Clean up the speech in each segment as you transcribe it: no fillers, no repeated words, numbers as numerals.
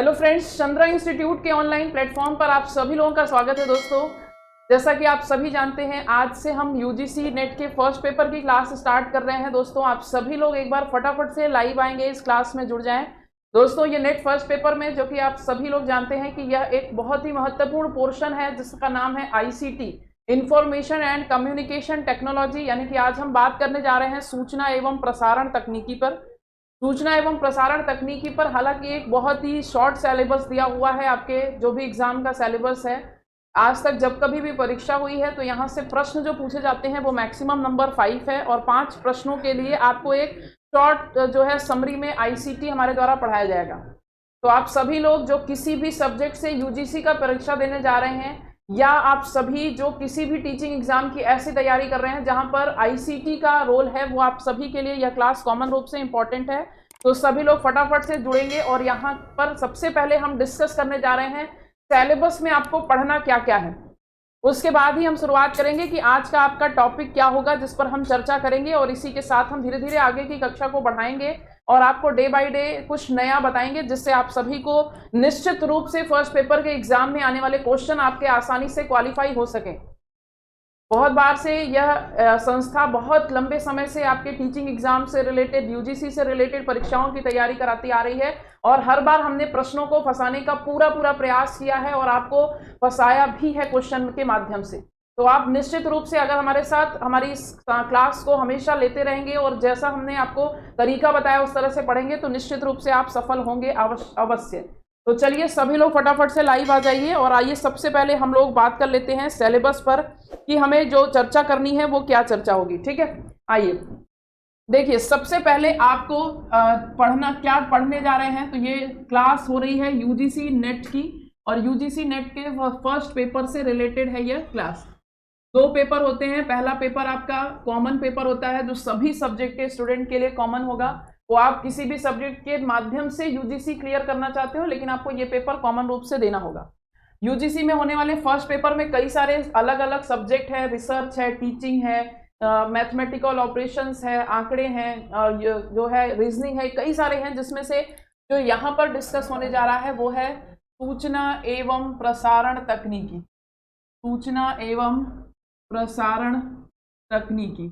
Hello friends, Chandra institute के online platform पर आप सभी लोगों का स्वागत है। दोस्तों, जैसा कि आप सभी जानते हैं, आज से हम यूजीसी नेट के फर्स्ट पेपर की क्लास स्टार्ट कर रहे हैं। दोस्तों, आप सभी लोग एक बार फटाफट से लाइव आएंगे, इस क्लास में जुड़ जाएं। दोस्तों, ये नेट फर्स्ट पेपर में, जो कि आप सभी लोग जानते हैं कि यह एक बहुत ही महत्वपूर्ण पोर्शन है जिसका नाम है ICT, information and communication technology. यानी कि आज हम बात करने जा रहे हैं सूचना एवं प्रसारण तकनीकी पर। सूचना एवं प्रसारण तकनीकी पर हालांकि एक बहुत ही शॉर्ट सिलेबस दिया हुआ है। आपके जो भी एग्जाम का सिलेबस है, आज तक जब कभी भी परीक्षा हुई है तो यहाँ से प्रश्न जो पूछे जाते हैं वो मैक्सिमम नंबर 5 है, और 5 प्रश्नों के लिए आपको एक शॉर्ट जो है समरी में आईसीटी हमारे द्वारा पढ़ाया जाएगा। तो आप सभी लोग जो किसी भी सब्जेक्ट से यूजीसी का परीक्षा देने जा रहे हैं, या आप सभी जो किसी भी टीचिंग एग्जाम की ऐसी तैयारी कर रहे हैं जहां पर आईसीटी का रोल है, वो आप सभी के लिए यह क्लास कॉमन रूप से इंपॉर्टेंट है। तो सभी लोग फटाफट से जुड़ेंगे, और यहाँ पर सबसे पहले हम डिस्कस करने जा रहे हैं सिलेबस में आपको पढ़ना क्या क्या है। उसके बाद ही हम शुरुआत करेंगे कि आज का आपका टॉपिक क्या होगा जिस पर हम चर्चा करेंगे, और इसी के साथ हम धीरे धीरे आगे की कक्षा को बढ़ाएंगे और आपको डे बाय डे कुछ नया बताएंगे, जिससे आप सभी को निश्चित रूप से फर्स्ट पेपर के एग्जाम में आने वाले क्वेश्चन आपके आसानी से क्वालिफाई हो सके। बहुत बार से यह संस्था बहुत लंबे समय से आपके टीचिंग एग्जाम से रिलेटेड, यूजीसी से रिलेटेड परीक्षाओं की तैयारी कराती आ रही है, और हर बार हमने प्रश्नों को फंसाने का पूरा प्रयास किया है और आपको फंसाया भी है क्वेश्चन के माध्यम से। तो आप निश्चित रूप से अगर हमारे साथ हमारी इस क्लास को हमेशा लेते रहेंगे और जैसा हमने आपको तरीका बताया उस तरह से पढ़ेंगे, तो निश्चित रूप से आप सफल होंगे अवश्य। तो चलिए सभी लोग फटाफट से लाइव आ जाइए, और आइए सबसे पहले हम लोग बात कर लेते हैं सिलेबस पर कि हमें जो चर्चा करनी है वो क्या चर्चा होगी। ठीक है, आइए देखिए, सबसे पहले आपको क्या पढ़ने जा रहे हैं। तो ये क्लास हो रही है यूजीसी नेट की, और यूजीसी नेट के फर्स्ट पेपर से रिलेटेड है यह क्लास। 2 पेपर होते हैं। पहला पेपर आपका कॉमन पेपर होता है जो सभी सब्जेक्ट के स्टूडेंट के लिए कॉमन होगा। वो आप किसी भी सब्जेक्ट के माध्यम से यूजीसी क्लियर करना चाहते हो, लेकिन आपको ये पेपर कॉमन रूप से देना होगा। यूजीसी में होने वाले फर्स्ट पेपर में कई सारे अलग अलग सब्जेक्ट है, रिसर्च है, टीचिंग है, मैथमेटिकल ऑपरेशंस है, आंकड़े हैं, जो है रीजनिंग है, कई सारे हैं, जिसमें से जो यहाँ पर डिस्कस होने जा रहा है वो है सूचना एवं प्रसारण तकनीकी। सूचना एवं प्रसारण तकनीकी,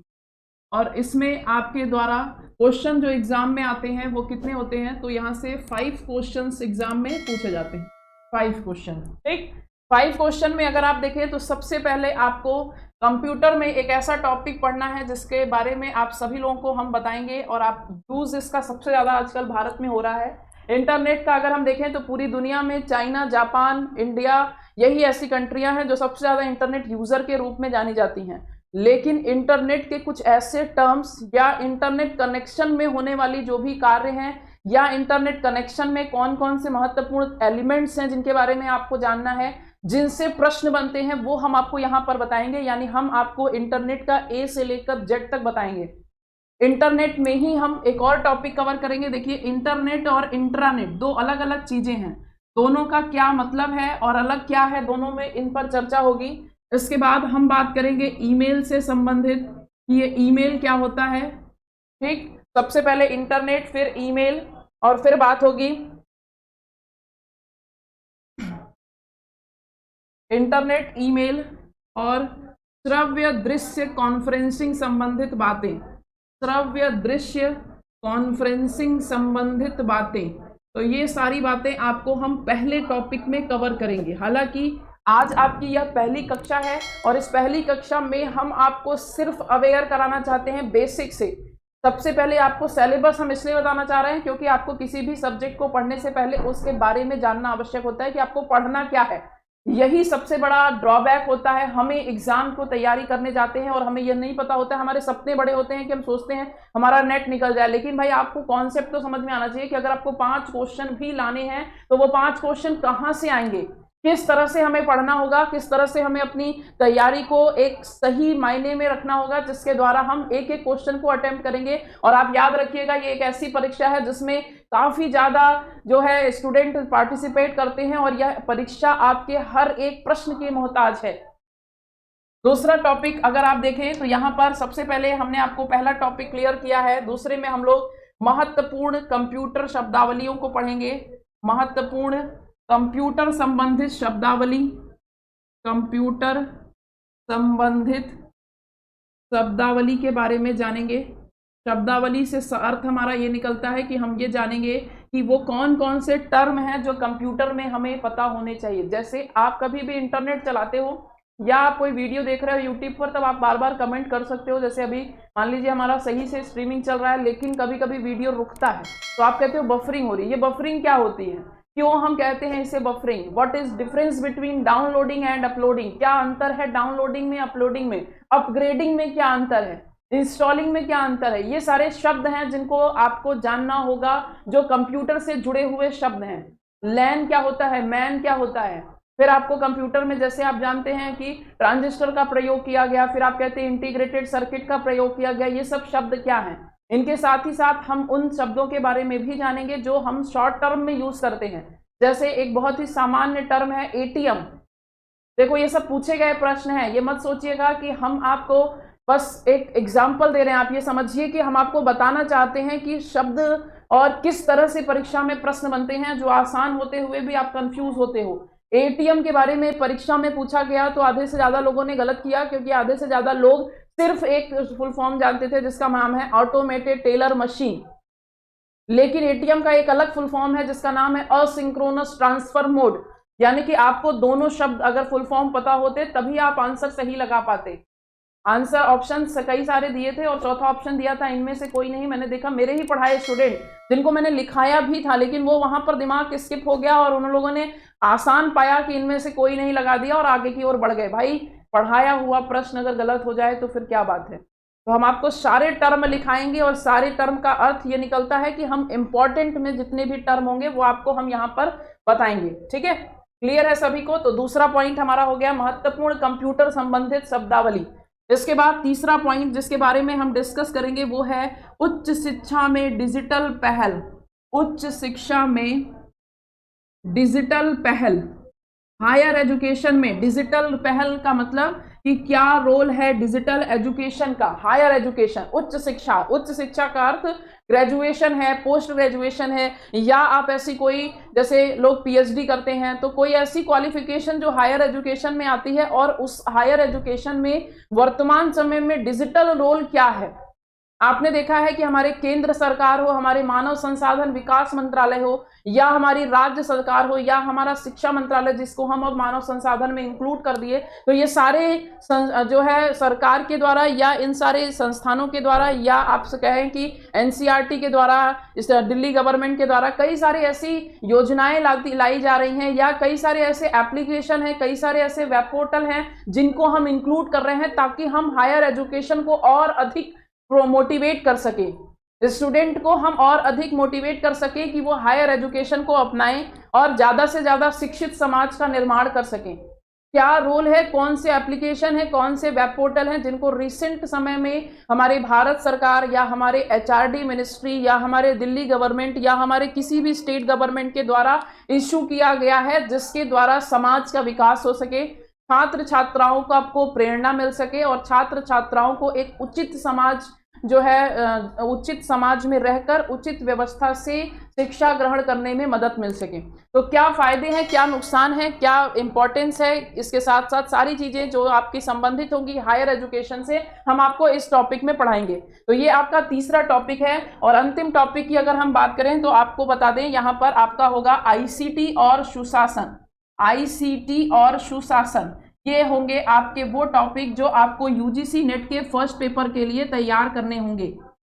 और इसमें आपके द्वारा क्वेश्चन जो एग्जाम में आते हैं वो कितने होते हैं, तो यहाँ से 5 क्वेश्चंस एग्जाम में पूछे जाते हैं। 5 क्वेश्चन, ठीक। 5 क्वेश्चन में अगर आप देखें तो सबसे पहले आपको कंप्यूटर में एक ऐसा टॉपिक पढ़ना है जिसके बारे में आप सभी लोगों को हम बताएंगे, और आप यूज इसका सबसे ज़्यादा आजकल भारत में हो रहा है। इंटरनेट का अगर हम देखें तो पूरी दुनिया में चाइना, जापान, इंडिया, यही ऐसी कंट्रियां हैं जो सबसे ज़्यादा इंटरनेट यूज़र के रूप में जानी जाती हैं। लेकिन इंटरनेट के कुछ ऐसे टर्म्स या इंटरनेट कनेक्शन में होने वाली जो भी कार्य हैं, या इंटरनेट कनेक्शन में कौन कौन से महत्वपूर्ण एलिमेंट्स हैं जिनके बारे में आपको जानना है, जिनसे प्रश्न बनते हैं, वो हम आपको यहाँ पर बताएंगे। यानी हम आपको इंटरनेट का ए से लेकर जेड तक बताएंगे। इंटरनेट में ही हम एक और टॉपिक कवर करेंगे। देखिए, इंटरनेट और इंट्रानेट 2 अलग अलग चीजें हैं, दोनों का क्या मतलब है और अलग क्या है, दोनों में इन पर चर्चा होगी। इसके बाद हम बात करेंगे ईमेल से संबंधित कि ये ईमेल क्या होता है। ठीक, सबसे पहले इंटरनेट, फिर ईमेल, और फिर बात होगी इंटरनेट, ईमेल और श्रव्य दृश्य कॉन्फ्रेंसिंग संबंधित बातें। श्रव्य दृश्य कॉन्फ्रेंसिंग संबंधित बातें, तो ये सारी बातें आपको हम पहले टॉपिक में कवर करेंगे। हालांकि आज आपकी यह पहली कक्षा है, और इस पहली कक्षा में हम आपको सिर्फ अवेयर कराना चाहते हैं बेसिक से। सबसे पहले आपको सिलेबस हम इसलिए बताना चाह रहे हैं क्योंकि आपको किसी भी सब्जेक्ट को पढ़ने से पहले उसके बारे में जानना आवश्यक होता है कि आपको पढ़ना क्या है। यही सबसे बड़ा ड्रॉबैक होता है। हमें एग्जाम को तैयारी करने जाते हैं और हमें यह नहीं पता होता है, हमारे सपने बड़े होते हैं कि हम सोचते हैं हमारा नेट निकल जाए, लेकिन भाई आपको कॉन्सेप्ट तो समझ में आना चाहिए कि अगर आपको 5 क्वेश्चन भी लाने हैं तो वो 5 क्वेश्चन कहाँ से आएंगे, किस तरह से हमें पढ़ना होगा, किस तरह से हमें अपनी तैयारी को एक सही मायने में रखना होगा, जिसके द्वारा हम एक एक क्वेश्चन को अटेम्प्ट करेंगे। और आप याद रखिएगा, ये एक ऐसी परीक्षा है जिसमें काफ़ी ज़्यादा जो है स्टूडेंट पार्टिसिपेट करते हैं, और यह परीक्षा आपके हर एक प्रश्न की मोहताज है। दूसरा टॉपिक अगर आप देखें तो यहाँ पर सबसे पहले हमने आपको पहला टॉपिक क्लियर किया है। दूसरे में हम लोग महत्वपूर्ण कंप्यूटर शब्दावलियों को पढ़ेंगे। महत्वपूर्ण कंप्यूटर संबंधित शब्दावली, कंप्यूटर संबंधित शब्दावली के बारे में जानेंगे। शब्दावली से अर्थ हमारा ये निकलता है कि हम ये जानेंगे कि वो कौन कौन से टर्म हैं जो कंप्यूटर में हमें पता होने चाहिए। जैसे आप कभी भी इंटरनेट चलाते हो या आप कोई वीडियो देख रहे हो यूट्यूब पर, तब आप बार बार कमेंट कर सकते हो। जैसे अभी मान लीजिए हमारा सही से स्ट्रीमिंग चल रहा है लेकिन कभी कभी वीडियो रुकता है, तो आप कहते हो बफरिंग हो रही है। ये बफरिंग क्या होती है, क्यों हम कहते हैं इसे buffering? What is difference between downloading and uploading? क्या अंतर है डाउनलोडिंग में, अपलोडिंग में? अपग्रेडिंग में क्या अंतर है? इंस्टॉलिंग में क्या अंतर है? ये सारे शब्द हैं जिनको आपको जानना होगा, जो कंप्यूटर से जुड़े हुए शब्द हैं। लैन क्या होता है, मैन क्या होता है। फिर आपको कंप्यूटर में जैसे आप जानते हैं कि ट्रांजिस्टर का प्रयोग किया गया, फिर आप कहते हैं इंटीग्रेटेड सर्किट का प्रयोग किया गया। ये सब शब्द क्या हैं? इनके साथ ही साथ हम उन शब्दों के बारे में भी जानेंगे जो हम शॉर्ट टर्म में यूज करते हैं। जैसे एक बहुत ही सामान्य टर्म है एटीएम। देखो ये सब पूछे गए प्रश्न हैं, ये मत सोचिएगा कि हम आपको बस एक एग्जाम्पल दे रहे हैं। आप ये समझिए कि हम आपको बताना चाहते हैं कि शब्द और किस तरह से परीक्षा में प्रश्न बनते हैं जो आसान होते हुए भी आप कंफ्यूज होते हो। एटीएम के बारे में परीक्षा में पूछा गया तो आधे से ज्यादा लोगों ने गलत किया, क्योंकि आधे से ज्यादा लोग सिर्फ एक फुल फॉर्म जानते थे जिसका नाम है ऑटोमेटेड टेलर मशीन। लेकिन एटीएम का एक अलग फुल फॉर्म है जिसका नाम है असिंक्रोनस ट्रांसफर मोड। यानी कि आपको दोनों शब्द अगर फुल फॉर्म पता होते तभी आप आंसर सही लगा पाते। आंसर ऑप्शन कई सारे दिए थे और चौथा ऑप्शन दिया था इनमें से कोई नहीं। मैंने देखा मेरे ही पढ़ाए स्टूडेंट जिनको मैंने लिखाया भी था, लेकिन वो वहां पर दिमाग स्किप हो गया और उन लोगों ने आसान पाया कि इनमें से कोई नहीं लगा दिया और आगे की ओर बढ़ गए। भाई पढ़ाया हुआ प्रश्न अगर गलत हो जाए तो फिर क्या बात है। तो हम आपको सारे टर्म लिखाएंगे और सारे टर्म का अर्थ ये निकलता है कि हम इंपॉर्टेंट में जितने भी टर्म होंगे वो आपको हम यहाँ पर बताएंगे। ठीक है, क्लियर है सभी को? तो दूसरा पॉइंट हमारा हो गया महत्वपूर्ण कंप्यूटर संबंधित शब्दावली। इसके बाद तीसरा पॉइंट जिसके बारे में हम डिस्कस करेंगे वो है उच्च शिक्षा में डिजिटल पहल। उच्च शिक्षा में डिजिटल पहल, हायर एजुकेशन में डिजिटल पहल का मतलब कि क्या रोल है डिजिटल एजुकेशन का। हायर एजुकेशन, उच्च शिक्षा, उच्च शिक्षा का अर्थ ग्रेजुएशन है, पोस्ट ग्रेजुएशन है, या आप ऐसी कोई जैसे लोग पीएचडी करते हैं तो कोई ऐसी क्वालिफिकेशन जो हायर एजुकेशन में आती है। और उस हायर एजुकेशन में वर्तमान समय में डिजिटल रोल क्या है। आपने देखा है कि हमारे केंद्र सरकार हो, हमारे मानव संसाधन विकास मंत्रालय हो, या हमारी राज्य सरकार हो, या हमारा शिक्षा मंत्रालय जिसको हम अब मानव संसाधन में इंक्लूड कर दिए, तो ये सारे जो है सरकार के द्वारा या इन सारे संस्थानों के द्वारा या आप कहें कि एनसीईआरटी के द्वारा, इस दिल्ली गवर्नमेंट के द्वारा कई सारी ऐसी योजनाएं लाई जा रही हैं, या कई सारे ऐसे एप्लीकेशन हैं, कई सारे ऐसे वेब पोर्टल हैं जिनको हम इंक्लूड कर रहे हैं ताकि हम हायर एजुकेशन को और अधिक मोटिवेट कर सके। स्टूडेंट को हम और अधिक मोटिवेट कर सके कि वो हायर एजुकेशन को अपनाएं और ज़्यादा से ज़्यादा शिक्षित समाज का निर्माण कर सकें। क्या रोल है, कौन से एप्लीकेशन है, कौन से वेब पोर्टल हैं जिनको रिसेंट समय में हमारे भारत सरकार या हमारे एचआरडी मिनिस्ट्री या हमारे दिल्ली गवर्नमेंट या हमारे किसी भी स्टेट गवर्नमेंट के द्वारा इशू किया गया है, जिसके द्वारा समाज का विकास हो सके, छात्र छात्राओं को आपको प्रेरणा मिल सके और छात्र छात्राओं को एक उचित समाज जो है उचित समाज में रहकर उचित व्यवस्था से शिक्षा ग्रहण करने में मदद मिल सके। तो क्या फायदे हैं, क्या नुकसान है, क्या इंपॉर्टेंस है, इसके साथ साथ सारी चीजें जो आपकी संबंधित होंगी हायर एजुकेशन से हम आपको इस टॉपिक में पढ़ाएंगे। तो ये आपका तीसरा टॉपिक है। और अंतिम टॉपिक की अगर हम बात करें तो आपको बता दें यहाँ पर आपका होगा आईसीटी और सुशासन। आईसीटी और सुशासन ये होंगे आपके वो टॉपिक जो आपको यूजीसी नेट के फर्स्ट पेपर के लिए तैयार करने होंगे।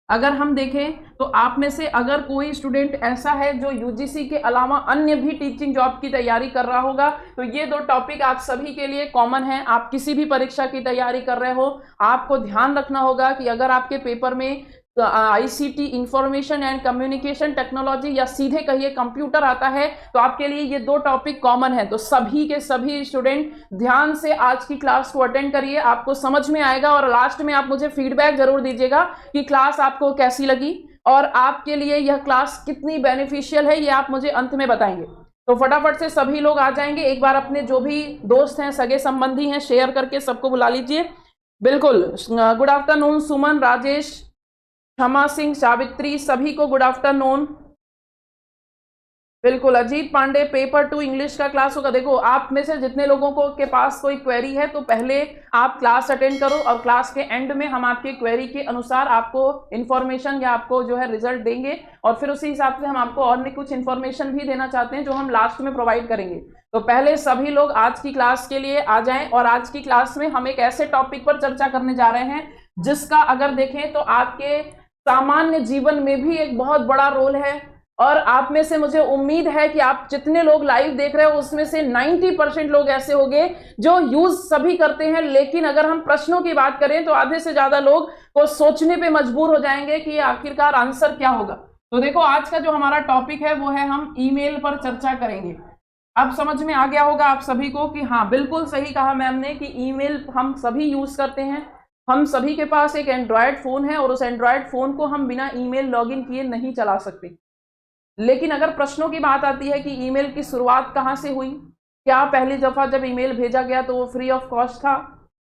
अगर हम देखें तो आप में से अगर कोई स्टूडेंट ऐसा है जो यूजीसी के अलावा अन्य भी टीचिंग जॉब की तैयारी कर रहा होगा तो ये दो टॉपिक आप सभी के लिए कॉमन है। आप किसी भी परीक्षा की तैयारी कर रहे हो, आपको ध्यान रखना होगा कि अगर आपके पेपर में ICT information and communication technology या सीधे कहिए कंप्यूटर आता है तो आपके लिए ये दो टॉपिक कॉमन है। तो सभी के सभी स्टूडेंट ध्यान से आज की क्लास को अटेंड करिए, आपको समझ में आएगा और लास्ट में आप मुझे फीडबैक जरूर दीजिएगा कि क्लास आपको कैसी लगी और आपके लिए यह क्लास कितनी बेनिफिशियल है, ये आप मुझे अंत में बताएंगे। तो फटाफट से सभी लोग आ जाएंगे, एक बार अपने जो भी दोस्त हैं, सगे संबंधी हैं, शेयर करके सबको बुला लीजिए। बिल्कुल, गुड आफ्टरनून सुमन, राजेश, क्षमा सिंह, सावित्री, सभी को गुड आफ्टरनून। बिल्कुल, अजीत पांडे पेपर 2 इंग्लिश का क्लास होगा। देखो, आप में से जितने लोगों को के पास कोई क्वेरी है तो पहले आप क्लास अटेंड करो और क्लास के एंड में हम आपकी क्वेरी के अनुसार आपको इन्फॉर्मेशन या आपको जो है रिजल्ट देंगे, और फिर उसी हिसाब से हम आपको और भी कुछ इन्फॉर्मेशन भी देना चाहते हैं जो हम लास्ट में प्रोवाइड करेंगे। तो पहले सभी लोग आज की क्लास के लिए आ जाएं, और आज की क्लास में हम एक ऐसे टॉपिक पर चर्चा करने जा रहे हैं जिसका अगर देखें तो आपके सामान्य जीवन में भी एक बहुत बड़ा रोल है। और आप में से मुझे उम्मीद है कि आप जितने लोग लाइव देख रहे हो उसमें से 90% लोग ऐसे होंगे जो यूज सभी करते हैं, लेकिन अगर हम प्रश्नों की बात करें तो आधे से ज्यादा लोग को सोचने पे मजबूर हो जाएंगे कि आखिरकार आंसर क्या होगा। तो देखो, आज का जो हमारा टॉपिक है वो है हम ईमेल पर चर्चा करेंगे। अब समझ में आ गया होगा आप सभी को कि हाँ, बिल्कुल सही कहा मैम ने कि ईमेल हम सभी यूज करते हैं। हम सभी के पास एक एंड्रॉयड फोन है और उस एंड्रॉयड फोन को हम बिना ईमेल लॉगिन किए नहीं चला सकते। लेकिन अगर प्रश्नों की बात आती है कि ईमेल की शुरुआत कहाँ से हुई, क्या पहली दफा जब ईमेल भेजा गया तो वो फ्री ऑफ कॉस्ट था,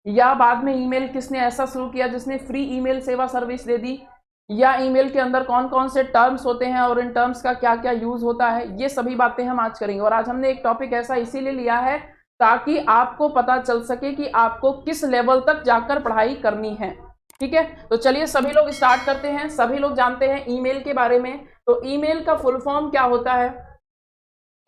या बाद में ईमेल किसने ऐसा शुरू किया जिसने फ्री ईमेल सेवा सर्विस दे दी, या ईमेल के अंदर कौन कौन से टर्म्स होते हैं और इन टर्म्स का क्या क्या यूज होता है, ये सभी बातें हम आज करेंगे। और आज हमने एक टॉपिक ऐसा इसीलिए लिया है ताकि आपको पता चल सके कि आपको किस लेवल तक जाकर पढ़ाई करनी है। ठीक है, तो चलिए सभी लोग स्टार्ट करते हैं। सभी लोग जानते हैं ईमेल के बारे में। तो ईमेल का फुल फॉर्म क्या होता है?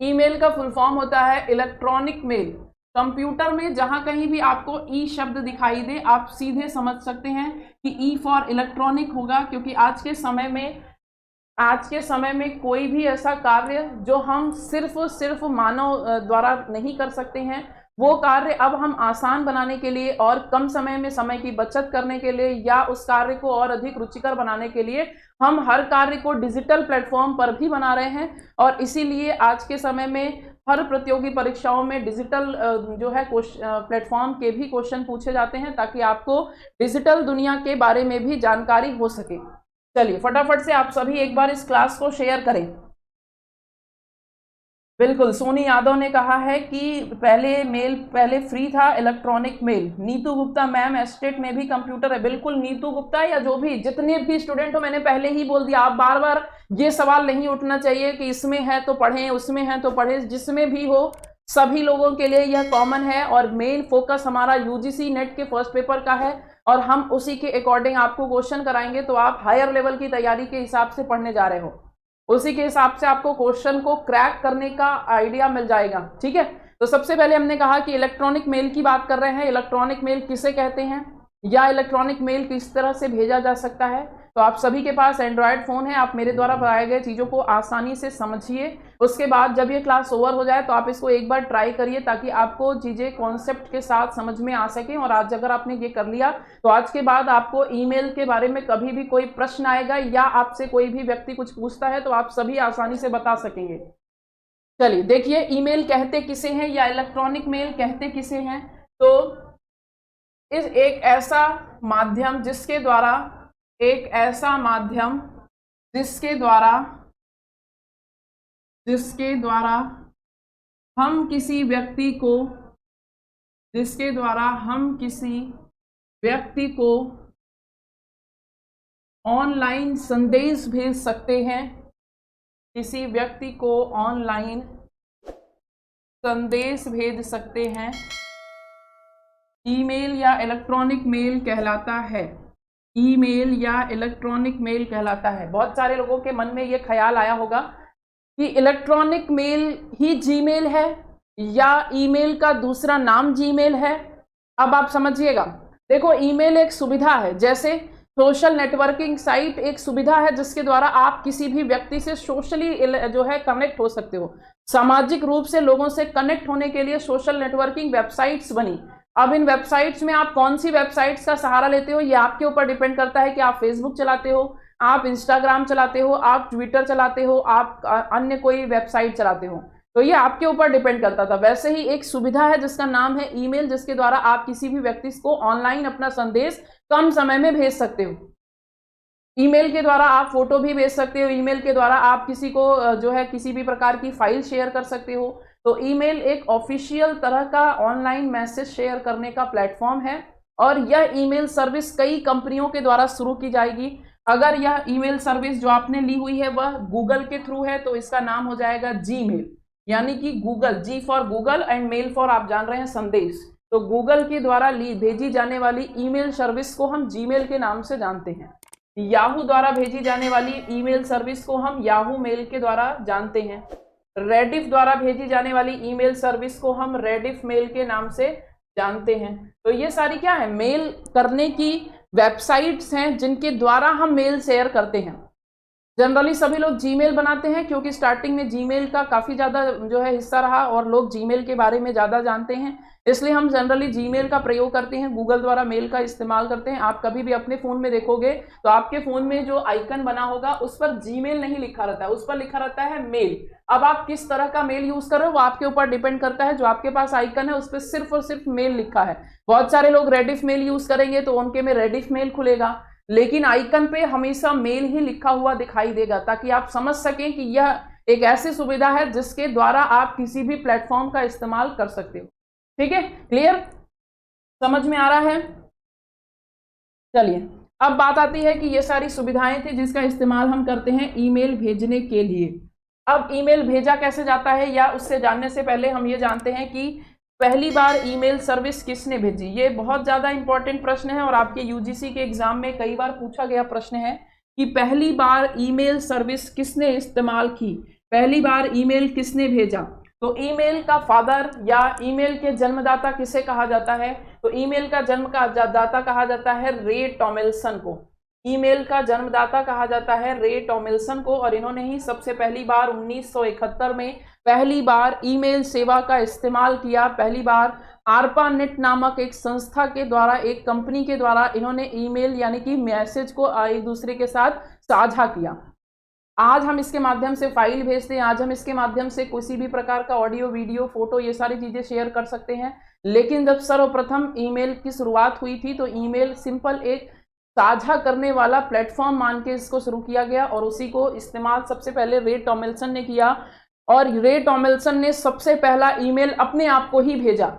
ईमेल का फुल फॉर्म होता है इलेक्ट्रॉनिक मेल। कंप्यूटर में जहां कहीं भी आपको ई शब्द दिखाई दे आप सीधे समझ सकते हैं कि ई फॉर इलेक्ट्रॉनिक होगा, क्योंकि आज के समय में कोई भी ऐसा कार्य जो हम सिर्फ मानव द्वारा नहीं कर सकते हैं, वो कार्य अब हम आसान बनाने के लिए और कम समय में समय की बचत करने के लिए या उस कार्य को और अधिक रुचिकर बनाने के लिए हम हर कार्य को डिजिटल प्लेटफॉर्म पर भी बना रहे हैं। और इसीलिए आज के समय में हर प्रतियोगी परीक्षाओं में डिजिटल जो है प्लेटफॉर्म के भी क्वेश्चन पूछे जाते हैं ताकि आपको डिजिटल दुनिया के बारे में भी जानकारी हो सके। चलिए फटाफट से आप सभी एक बार इस क्लास को शेयर करें। बिल्कुल, सोनी यादव ने कहा है कि पहले फ्री था electronic mail. Neetu Gupta ma'am estate में भी कंप्यूटर है। बिल्कुल नीतू गुप्ता या जो भी जितने भी स्टूडेंट हो, मैंने पहले ही बोल दिया, आप बार बार ये सवाल नहीं उठना चाहिए कि इसमें है तो पढ़ें उसमें है तो पढ़ें, जिसमें भी हो सभी लोगों के लिए यह कॉमन है। और मेन फोकस हमारा यूजीसी नेट के फर्स्ट पेपर का है और हम उसी के अकॉर्डिंग आपको क्वेश्चन कराएंगे, तो आप हायर लेवल की तैयारी के हिसाब से पढ़ने जा रहे हो, उसी के हिसाब से आपको क्वेश्चन को क्रैक करने का आइडिया मिल जाएगा। ठीक है, तो सबसे पहले हमने कहा कि इलेक्ट्रॉनिक मेल की बात कर रहे हैं। इलेक्ट्रॉनिक मेल किसे कहते हैं या इलेक्ट्रॉनिक मेल किस तरह से भेजा जा सकता है। तो आप सभी के पास एंड्रॉयड फ़ोन है, आप मेरे द्वारा बताए गए चीज़ों को आसानी से समझिए। उसके बाद जब ये क्लास ओवर हो जाए तो आप इसको एक बार ट्राई करिए ताकि आपको चीज़ें कॉन्सेप्ट के साथ समझ में आ सकें। और आज अगर आपने ये कर लिया तो आज के बाद आपको ईमेल के बारे में कभी भी कोई प्रश्न आएगा या आपसे कोई भी व्यक्ति कुछ पूछता है तो आप सभी आसानी से बता सकेंगे। चलिए देखिए, ईमेल कहते किसे हैं या इलेक्ट्रॉनिक मेल कहते किसे हैं। तो इस एक ऐसा माध्यम जिसके द्वारा हम किसी व्यक्ति को ऑनलाइन संदेश भेज सकते हैं, किसी व्यक्ति को ऑनलाइन संदेश भेज सकते हैं, ईमेल या इलेक्ट्रॉनिक मेल कहलाता है। ईमेल या इलेक्ट्रॉनिक मेल कहलाता है। बहुत सारे लोगों के मन में ये ख्याल आया होगा कि इलेक्ट्रॉनिक मेल ही जीमेल है या ईमेल का दूसरा नाम जीमेल है। अब आप समझिएगा, देखो ईमेल एक सुविधा है, जैसे सोशल नेटवर्किंग साइट एक सुविधा है जिसके द्वारा आप किसी भी व्यक्ति से सोशली जो है कनेक्ट हो सकते हो। सामाजिक रूप से लोगों से कनेक्ट होने के लिए सोशल नेटवर्किंग वेबसाइट्स बनी। अब इन वेबसाइट्स में आप कौन सी वेबसाइट्स का सहारा लेते हो ये आपके ऊपर डिपेंड करता है कि आप फेसबुक चलाते हो, आप इंस्टाग्राम चलाते हो, आप ट्विटर चलाते हो, आप अन्य कोई वेबसाइट चलाते हो, तो ये आपके ऊपर डिपेंड करता था। वैसे ही एक सुविधा है जिसका नाम है ईमेल, जिसके द्वारा आप किसी भी व्यक्ति को ऑनलाइन अपना संदेश कम समय में भेज सकते हो। ईमेल के द्वारा आप फोटो भी भेज सकते हो, ईमेल के द्वारा आप किसी को जो है किसी भी प्रकार की फाइल शेयर कर सकते हो। तो ईमेल एक ऑफिशियल तरह का ऑनलाइन मैसेज शेयर करने का प्लेटफॉर्म है और यह ईमेल सर्विस कई कंपनियों के द्वारा शुरू की जाएगी। अगर यह ईमेल सर्विस जो आपने ली हुई है वह गूगल के थ्रू है तो इसका नाम हो जाएगा जीमेल, यानी कि Google, G for Google and mail for आप जान रहे हैं संदेश, तो गूगल के द्वारा भेजी जाने वाली ईमेल सर्विस को हम जीमेल के नाम से जानते हैं। याहू द्वारा भेजी जाने वाली ईमेल सर्विस को हम याहू मेल के द्वारा जानते हैं। रेडिफ द्वारा भेजी जाने वाली ईमेल सर्विस को हम रेडिफ मेल के नाम से जानते हैं। तो ये सारी क्या है, मेल करने की वेबसाइट्स हैं जिनके द्वारा हम मेल शेयर करते हैं। जनरली सभी लोग जीमेल बनाते हैं क्योंकि स्टार्टिंग में जीमेल का काफ़ी ज़्यादा जो है हिस्सा रहा और लोग जीमेल के बारे में ज़्यादा जानते हैं, इसलिए हम जनरली जीमेल का प्रयोग करते हैं, गूगल द्वारा मेल का इस्तेमाल करते हैं। आप कभी भी अपने फ़ोन में देखोगे तो आपके फ़ोन में जो आइकन बना होगा उस पर जीमेल नहीं लिखा रहता है, उस पर लिखा रहता है मेल। अब आप किस तरह का मेल यूज़ कर रहे हो वो आपके ऊपर डिपेंड करता है। जो आपके पास आइकन है उस पर सिर्फ और सिर्फ मेल लिखा है। बहुत सारे लोग रेडिफ मेल यूज़ करेंगे तो उनके में रेडिफ मेल खुलेगा, लेकिन आइकन पे हमेशा मेल ही लिखा हुआ दिखाई देगा, ताकि आप समझ सकें कि यह एक ऐसी सुविधा है जिसके द्वारा आप किसी भी प्लेटफॉर्म का इस्तेमाल कर सकते हो। ठीक है, क्लियर, समझ में आ रहा है? चलिए, अब बात आती है कि ये सारी सुविधाएं थी जिसका इस्तेमाल हम करते हैं ईमेल भेजने के लिए। अब ईमेल भेजा कैसे जाता है, या उससे जानने से पहले हम ये जानते हैं कि पहली बार ईमेल सर्विस किसने भेजी। ये बहुत ज़्यादा इंपॉर्टेंट प्रश्न है और आपके यूजीसी के एग्जाम में कई बार पूछा गया प्रश्न है कि पहली बार ईमेल सर्विस किसने इस्तेमाल की, पहली बार ईमेल किसने भेजा। तो ईमेल का फादर या ईमेल के जन्मदाता किसे कहा जाता है, तो ईमेल का जन्म का दाता कहा जाता है रे टॉमिल्सन को। ईमेल का जन्मदाता कहा जाता है रे टॉमिल्सन को, और इन्होंने ही सबसे पहली बार 1971 में पहली बार ईमेल सेवा का इस्तेमाल किया। पहली बार आर्पानेट नामक एक संस्था के द्वारा, एक कंपनी के द्वारा इन्होंने ईमेल यानी कि मैसेज को एक दूसरे के साथ साझा किया। आज हम इसके माध्यम से फाइल भेजते हैं, आज हम इसके माध्यम से किसी भी प्रकार का ऑडियो, वीडियो, फोटो, ये सारी चीज़ें शेयर कर सकते हैं। लेकिन जब सर्वप्रथम ईमेल की शुरुआत हुई थी तो ईमेल सिंपल एक साझा करने वाला प्लेटफॉर्म मान के इसको शुरू किया गया, और उसी को इस्तेमाल सबसे पहले रे टॉमिल्सन ने किया। और रे टॉमिल्सन ने सबसे पहला ईमेल अपने आप को ही भेजा।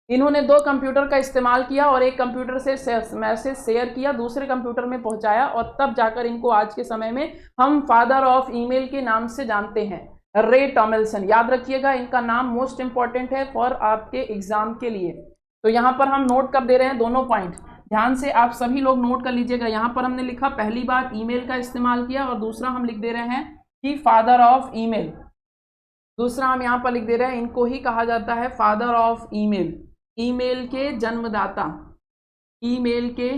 इन्होंने 2 कंप्यूटर का इस्तेमाल किया और एक कंप्यूटर से मैसेज शेयर किया, दूसरे कंप्यूटर में पहुंचाया, और तब जाकर इनको आज के समय में हम फादर ऑफ ईमेल के नाम से जानते हैं, रे टॉमिल्सन। याद रखिएगा, इनका नाम मोस्ट इंपॉर्टेंट है फॉर आपके एग्जाम के लिए। तो यहाँ पर हम नोट कर दे रहे हैं दोनों पॉइंट, ध्यान से आप सभी लोग नोट कर लीजिएगा। यहाँ पर हमने लिखा पहली बार ईमेल का इस्तेमाल किया, और दूसरा हम लिख दे रहे हैं कि फादर ऑफ ईमेल। दूसरा हम यहाँ पर लिख दे रहे हैं, इनको ही कहा जाता है फादर ऑफ ईमेल, ईमेल के जन्मदाता, ईमेल के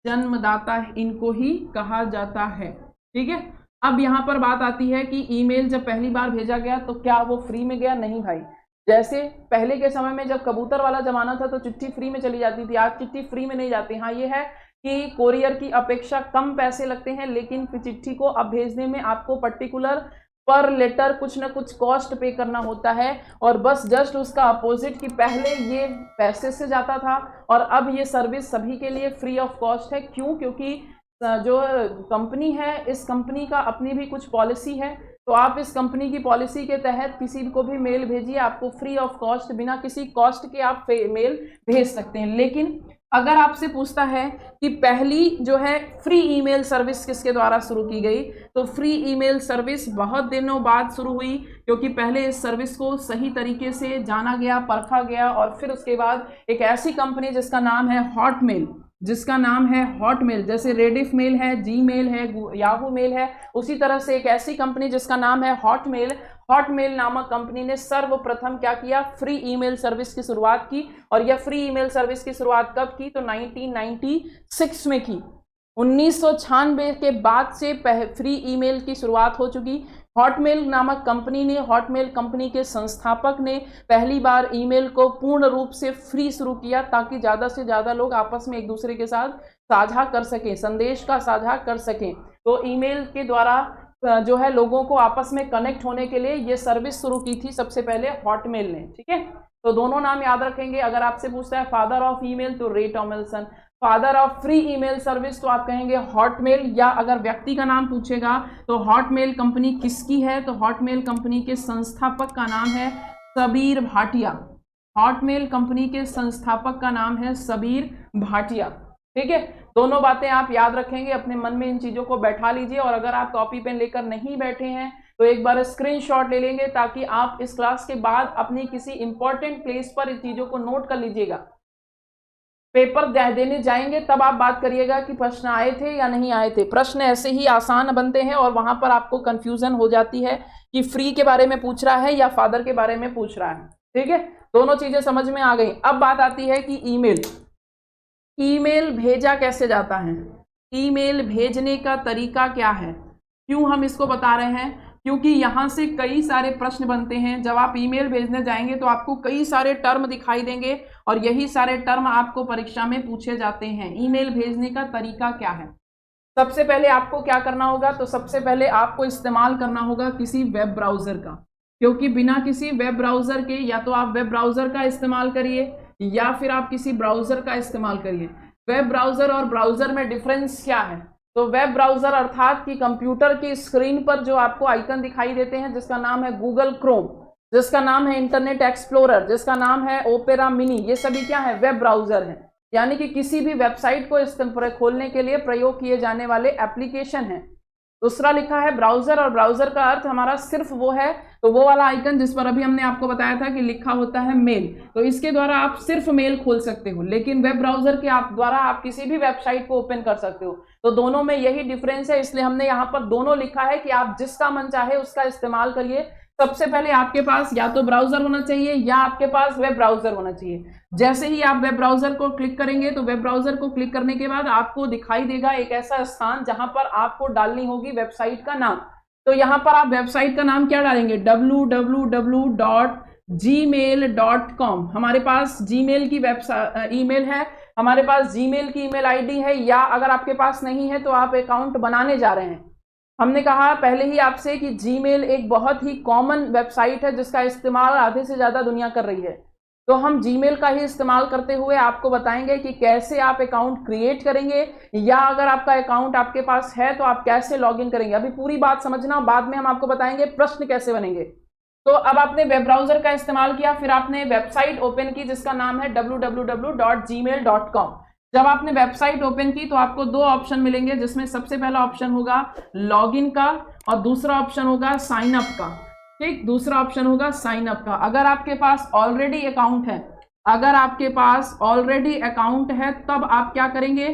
जन्मदाता इनको ही कहा जाता है। ठीक है, अब यहाँ पर बात आती है कि ईमेल जब पहली बार भेजा गया तो क्या वो फ्री में गया? नहीं भाई। जैसे पहले के समय में जब कबूतर वाला जमाना था तो चिट्ठी फ्री में चली जाती थी, आज चिट्ठी फ्री में नहीं जाती। हाँ, ये है कि कोरियर की अपेक्षा कम पैसे लगते हैं, लेकिन चिट्ठी को अब भेजने में आपको पर्टिकुलर पर लेटर कुछ ना कुछ कॉस्ट पे करना होता है, और बस जस्ट उसका अपोजिट कि पहले ये पैसे से जाता था और अब ये सर्विस सभी के लिए फ्री ऑफ कॉस्ट है। क्यों? क्योंकि जो कंपनी है, इस कंपनी का अपनी भी कुछ पॉलिसी है, तो आप इस कंपनी की पॉलिसी के तहत किसी को भी मेल भेजिए, आपको फ्री ऑफ कॉस्ट, बिना किसी कॉस्ट के आप मेल भेज सकते हैं। लेकिन अगर आपसे पूछता है कि पहली जो है फ्री ईमेल सर्विस किसके द्वारा शुरू की गई, तो फ्री ईमेल सर्विस बहुत दिनों बाद शुरू हुई, क्योंकि पहले इस सर्विस को सही तरीके से जाना गया, परखा गया, और फिर उसके बाद एक ऐसी कंपनी जिसका नाम है हॉटमेल, जिसका नाम है हॉटमेल, जैसे रेडिफ मेल है, जीमेल है, याहू मेल है, उसी तरह से एक ऐसी कंपनी जिसका नाम है हॉटमेल, हॉटमेल नामक कंपनी ने सर्वप्रथम क्या किया? फ्री ईमेल सर्विस की शुरुआत की। और यह फ्री ईमेल सर्विस की शुरुआत कब की? तो 1996 में की। 1996 के बाद से फ्री ईमेल की शुरुआत हो चुकी। हॉटमेल नामक कंपनी ने, हॉटमेल कंपनी के संस्थापक ने पहली बार ईमेल को पूर्ण रूप से फ्री शुरू किया, ताकि ज़्यादा से ज़्यादा लोग आपस में एक दूसरे के साथ साझा कर सकें, संदेश का साझा कर सकें। तो ईमेल के द्वारा जो है लोगों को आपस में कनेक्ट होने के लिए ये सर्विस शुरू की थी सबसे पहले हॉटमेल ने। ठीक है, तो दोनों नाम याद रखेंगे। अगर आपसे पूछता है फादर ऑफ ईमेल तो रे टॉमिल्सन, father of free email service तो आप कहेंगे हॉटमेल, या अगर व्यक्ति का नाम पूछेगा तो हॉटमेल कंपनी किसकी है, तो हॉटमेल कंपनी के संस्थापक का नाम है सबीर भाटिया। हॉटमेल कंपनी के संस्थापक का नाम है सबीर भाटिया। ठीक है, दोनों बातें आप याद रखेंगे, अपने मन में इन चीजों को बैठा लीजिए। और अगर आप कॉपी पेन लेकर नहीं बैठे हैं तो एक बार स्क्रीनशॉट ले लेंगे, ताकि आप इस क्लास के बाद अपनी किसी इंपॉर्टेंट प्लेस पर इन चीजों को नोट कर लीजिएगा। पेपर देने जाएंगे तब आप बात करिएगा कि प्रश्न आए थे या नहीं आए थे। प्रश्न ऐसे ही आसान बनते हैं और वहां पर आपको कंफ्यूजन हो जाती है कि फ्री के बारे में पूछ रहा है या फादर के बारे में पूछ रहा है। ठीक है, दोनों चीजें समझ में आ गई। अब बात आती है कि ईमेल भेजा कैसे जाता है, ईमेल भेजने का तरीका क्या है। क्यों हम इसको बता रहे हैं, क्योंकि यहाँ से कई सारे प्रश्न बनते हैं। जब आप ईमेल भेजने जाएंगे तो आपको कई सारे टर्म दिखाई देंगे और यही सारे टर्म आपको परीक्षा में पूछे जाते हैं। ईमेल भेजने का तरीका क्या है, सबसे पहले आपको क्या करना होगा, तो सबसे पहले आपको इस्तेमाल करना होगा किसी वेब ब्राउजर का, क्योंकि बिना किसी वेब ब्राउजर के या तो आप वेब ब्राउजर का इस्तेमाल करिए या फिर आप किसी ब्राउजर का इस्तेमाल करिए। वेब ब्राउजर और ब्राउजर में डिफरेंस क्या है, तो वेब ब्राउजर अर्थात कि कंप्यूटर की स्क्रीन पर जो आपको आइकन दिखाई देते हैं, जिसका नाम है गूगल क्रोम, जिसका नाम है इंटरनेट एक्सप्लोरर, जिसका नाम है ओपेरा मिनी, ये सभी क्या है, वेब ब्राउजर है। यानी कि किसी भी वेबसाइट को इस खोलने के लिए प्रयोग किए जाने वाले एप्लीकेशन है। दूसरा लिखा है ब्राउजर, और ब्राउजर का अर्थ हमारा सिर्फ वो है, तो वो वाला आइकन जिस पर अभी हमने आपको बताया था कि लिखा होता है मेल, तो इसके द्वारा आप सिर्फ मेल खोल सकते हो। लेकिन वेब ब्राउजर के द्वारा आप किसी भी वेबसाइट को ओपन कर सकते हो। तो दोनों में यही डिफरेंस है, इसलिए हमने यहाँ पर दोनों लिखा है कि आप जिसका मन चाहे उसका इस्तेमाल करिए। सबसे पहले आपके पास या तो ब्राउजर होना चाहिए या आपके पास वेब ब्राउजर होना चाहिए। जैसे ही आप वेब ब्राउजर को क्लिक करेंगे तो वेब ब्राउजर को क्लिक करने के बाद आपको दिखाई देगा एक ऐसा स्थान जहां पर आपको डालनी होगी वेबसाइट का नाम। तो यहां पर आप वेबसाइट का नाम क्या डालेंगे, www.gmail.com। हमारे पास जीमेल की वेबसाइट ईमेल है, हमारे पास जीमेल की ईमेल आईडी है, या अगर आपके पास नहीं है तो आप अकाउंट बनाने जा रहे हैं। हमने कहा पहले ही आपसे कि जीमेल एक बहुत ही कॉमन वेबसाइट है जिसका इस्तेमाल आधे से ज्यादा दुनिया कर रही है। तो हम जीमेल का ही इस्तेमाल करते हुए आपको बताएंगे कि कैसे आप अकाउंट क्रिएट करेंगे, या अगर आपका अकाउंट आपके पास है तो आप कैसे लॉगिन करेंगे। अभी पूरी बात समझना, बाद में हम आपको बताएंगे प्रश्न कैसे बनेंगे। तो अब आपने वेब ब्राउजर का इस्तेमाल किया, फिर आपने वेबसाइट ओपन की जिसका नाम है www.gmail.com। जब आपने वेबसाइट ओपन की तो आपको दो ऑप्शन मिलेंगे, जिसमें सबसे पहला ऑप्शन होगा लॉगिन का और दूसरा ऑप्शन होगा साइन अप का। ठीक, दूसरा ऑप्शन होगा साइन अप का। अगर आपके पास ऑलरेडी अकाउंट है, अगर आपके पास ऑलरेडी अकाउंट है तब आप क्या करेंगे,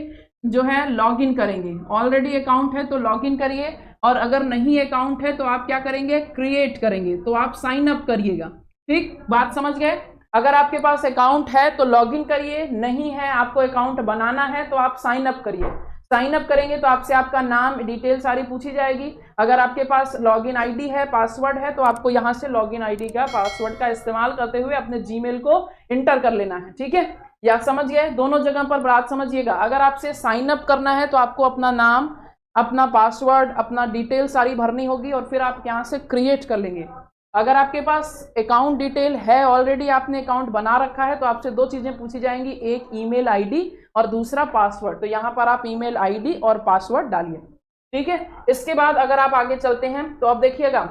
जो है लॉगिन करेंगे। ऑलरेडी अकाउंट है तो लॉगिन करिए, और अगर नहीं अकाउंट है तो आप क्या करेंगे, क्रिएट करेंगे, तो आप साइन अप करिएगा। ठीक, बात समझ गए। अगर आपके पास अकाउंट है तो लॉगिन करिए, नहीं है आपको अकाउंट बनाना है तो आप साइन अप करिए। साइन अप करेंगे तो आपसे आपका नाम, डिटेल सारी पूछी जाएगी। अगर आपके पास लॉगिन आईडी है, पासवर्ड है, तो आपको यहां से लॉगिन आईडी का, पासवर्ड का इस्तेमाल करते हुए अपने जीमेल को इंटर कर लेना है। ठीक है, या समझ गए, दोनों जगह पर बात समझिएगा। अगर आपसे साइन अप करना है तो आपको अपना नाम, अपना पासवर्ड, अपना डिटेल सारी भरनी होगी और फिर आप यहाँ से क्रिएट कर लेंगे। अगर आपके पास अकाउंट डिटेल है, ऑलरेडी आपने अकाउंट बना रखा है, तो आपसे दो चीजें पूछी जाएंगी, एक ईमेल आईडी और दूसरा पासवर्ड। तो यहाँ पर आप ईमेल आईडी और पासवर्ड डालिए। ठीक है, इसके बाद अगर आप आगे चलते हैं तो अब देखिएगा,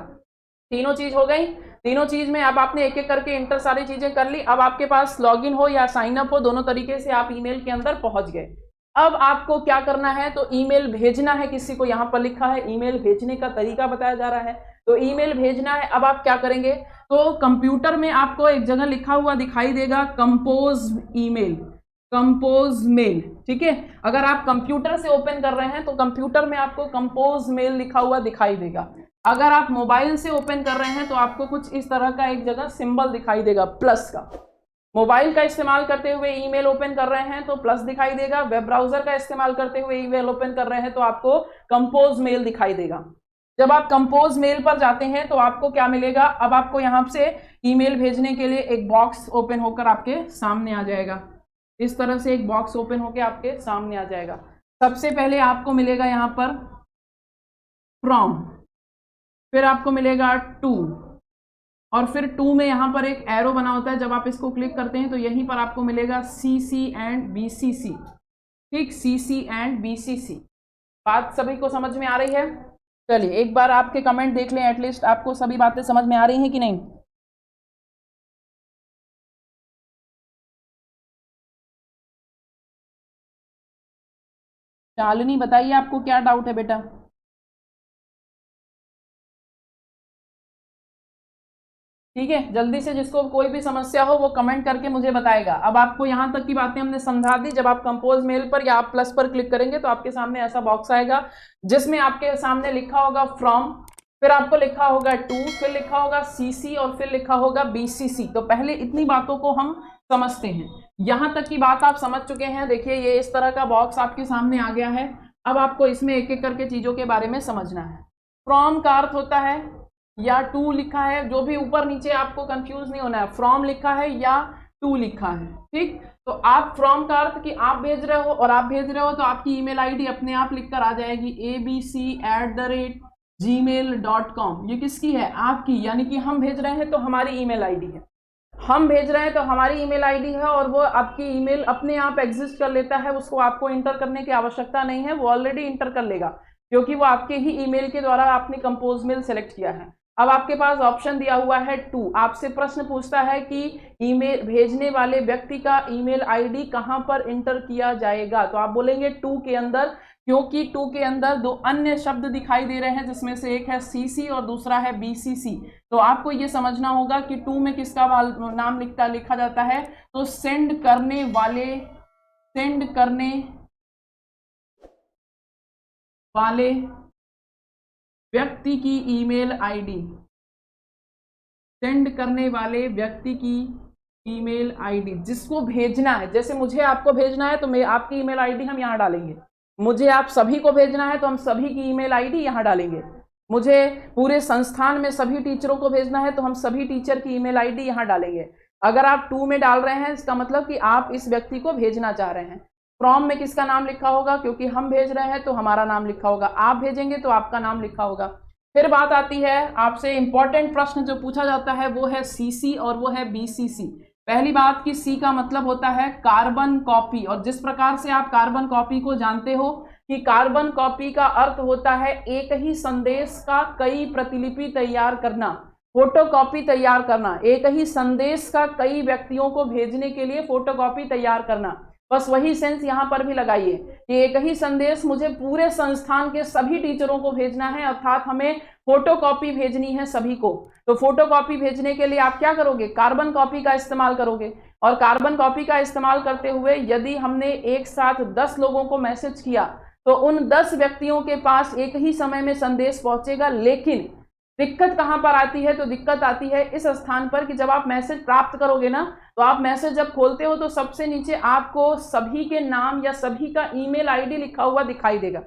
तीनों चीज हो गई। तीनों चीज में अब आपने एक एक करके इंटर सारी चीजें कर ली। अब आपके पास लॉगिन हो या साइन अप हो, दोनों तरीके से आप ईमेल के अंदर पहुंच गए। अब आपको क्या करना है, तो ईमेल भेजना है किसी को। यहाँ पर लिखा है ईमेल भेजने का तरीका बताया जा रहा है, तो ईमेल भेजना है। अब आप क्या करेंगे, तो कंप्यूटर में आपको एक जगह लिखा हुआ दिखाई देगा कंपोज ईमेल, कंपोज मेल। ठीक है, अगर आप कंप्यूटर से ओपन कर रहे हैं तो कंप्यूटर में आपको कंपोज मेल लिखा हुआ दिखाई देगा। अगर आप मोबाइल से ओपन कर रहे हैं तो आपको कुछ इस तरह का एक जगह सिंबल दिखाई देगा, प्लस का। मोबाइल का इस्तेमाल करते हुए ईमेल ओपन कर रहे हैं तो प्लस दिखाई देगा। वेब ब्राउजर का इस्तेमाल करते हुए ईमेल ओपन कर रहे हैं तो आपको कंपोज मेल दिखाई देगा। जब आप कंपोज मेल पर जाते हैं तो आपको क्या मिलेगा, अब आपको यहाँ से ईमेल भेजने के लिए एक बॉक्स ओपन होकर आपके सामने आ जाएगा। इस तरह से एक बॉक्स ओपन होकर आपके सामने आ जाएगा। सबसे पहले आपको मिलेगा यहाँ पर फ्रॉम, फिर आपको मिलेगा टू, और फिर टू में यहाँ पर एक एरो बना होता है। जब आप इसको क्लिक करते हैं तो यहीं पर आपको मिलेगा CC एंड BCC। ठीक, CC एंड BCC। बात सभी को समझ में आ रही है? चलिए एक बार आपके कमेंट देख लें, एटलीस्ट आपको सभी बातें समझ में आ रही हैं कि नहीं। शालिनी बताइए आपको क्या डाउट है बेटा। ठीक है, जल्दी से जिसको कोई भी समस्या हो वो कमेंट करके मुझे बताएगा। अब आपको यहाँ तक की बातें हमने समझा दी। जब आप कंपोज मेल पर या आप प्लस पर क्लिक करेंगे तो आपके सामने ऐसा बॉक्स आएगा जिसमें आपके सामने लिखा होगा फ्रॉम, फिर आपको लिखा होगा टू, फिर लिखा होगा सीसी और फिर लिखा होगा बीसीसी। तो पहले इतनी बातों को हम समझते हैं। यहाँ तक की बात आप समझ चुके हैं। देखिए ये इस तरह का बॉक्स आपके सामने आ गया है। अब आपको इसमें एक एक करके चीजों के बारे में समझना है। फ्रॉम का अर्थ होता है या टू लिखा है, जो भी ऊपर नीचे आपको कंफ्यूज नहीं होना है, फ्रॉम लिखा है या टू लिखा है। ठीक, तो आप फ्रॉम का अर्थ कि आप भेज रहे हो, और आप भेज रहे हो तो आपकी ईमेल आईडी अपने आप लिखकर आ जाएगी abc@gmail.com। ये किसकी है? आपकी, यानी कि हम भेज रहे हैं तो हमारी ईमेल आईडी है। हम भेज रहे हैं तो हमारी ईमेल आईडी है और वो आपकी ईमेल अपने आप एग्जिस्ट कर लेता है। उसको आपको इंटर करने की आवश्यकता नहीं है, वो ऑलरेडी इंटर कर लेगा क्योंकि वो आपके ही ईमेल के द्वारा आपने कंपोज मेल सेलेक्ट किया है। अब आपके पास ऑप्शन दिया हुआ है टू। आपसे प्रश्न पूछता है कि ईमेल भेजने वाले व्यक्ति का ईमेल आईडी कहां पर इंटर किया जाएगा, तो आप बोलेंगे टू के अंदर, क्योंकि टू के अंदर दो अन्य शब्द दिखाई दे रहे हैं जिसमें से एक है सीसी और दूसरा है बीसीसी। तो आपको ये समझना होगा कि टू में किसका नाम लिखा जाता है, तो सेंड करने वाले व्यक्ति की ईमेल आईडी, सेंड करने वाले व्यक्ति की ईमेल आईडी जिसको भेजना है। जैसे मुझे आपको भेजना है तो मैं आपकी ईमेल आईडी हम यहाँ डालेंगे, मुझे आप सभी को भेजना है तो हम सभी की ईमेल आईडी यहाँ डालेंगे, मुझे पूरे संस्थान में सभी टीचरों को भेजना है तो हम सभी टीचर की ईमेल आईडी यहाँ डालेंगे। अगर आप टू में डाल रहे हैं इसका मतलब कि आप इस व्यक्ति को भेजना चाह रहे हैं। फ्रॉम में किसका नाम लिखा होगा, क्योंकि हम भेज रहे हैं तो हमारा नाम लिखा होगा, आप भेजेंगे तो आपका नाम लिखा होगा। फिर बात आती है आपसे इंपॉर्टेंट प्रश्न जो पूछा जाता है वो है सीसी और वो है बीसीसी। पहली बात कि सी का मतलब होता है कार्बन कॉपी, और जिस प्रकार से आप कार्बन कॉपी को जानते हो कि कार्बन कॉपी का अर्थ होता है एक ही संदेश का कई प्रतिलिपि तैयार करना, फोटोकॉपी तैयार करना, एक ही संदेश का कई व्यक्तियों को भेजने के लिए फोटोकॉपी तैयार करना। बस वही सेंस यहाँ पर भी लगाइए कि एक ही संदेश मुझे पूरे संस्थान के सभी टीचरों को भेजना है, अर्थात हमें फोटोकॉपी भेजनी है सभी को। तो फोटोकॉपी भेजने के लिए आप क्या करोगे, कार्बन कॉपी का इस्तेमाल करोगे। और कार्बन कॉपी का इस्तेमाल करते हुए यदि हमने एक साथ 10 लोगों को मैसेज किया तो उन 10 व्यक्तियों के पास एक ही समय में संदेश पहुंचेगा। लेकिन दिक्कत कहां पर आती है, तो दिक्कत आती है इस स्थान पर कि जब आप मैसेज प्राप्त करोगे ना, तो आप मैसेज जब खोलते हो तो सबसे नीचे आपको सभी के नाम या सभी का ईमेल आईडी लिखा हुआ दिखाई देगा।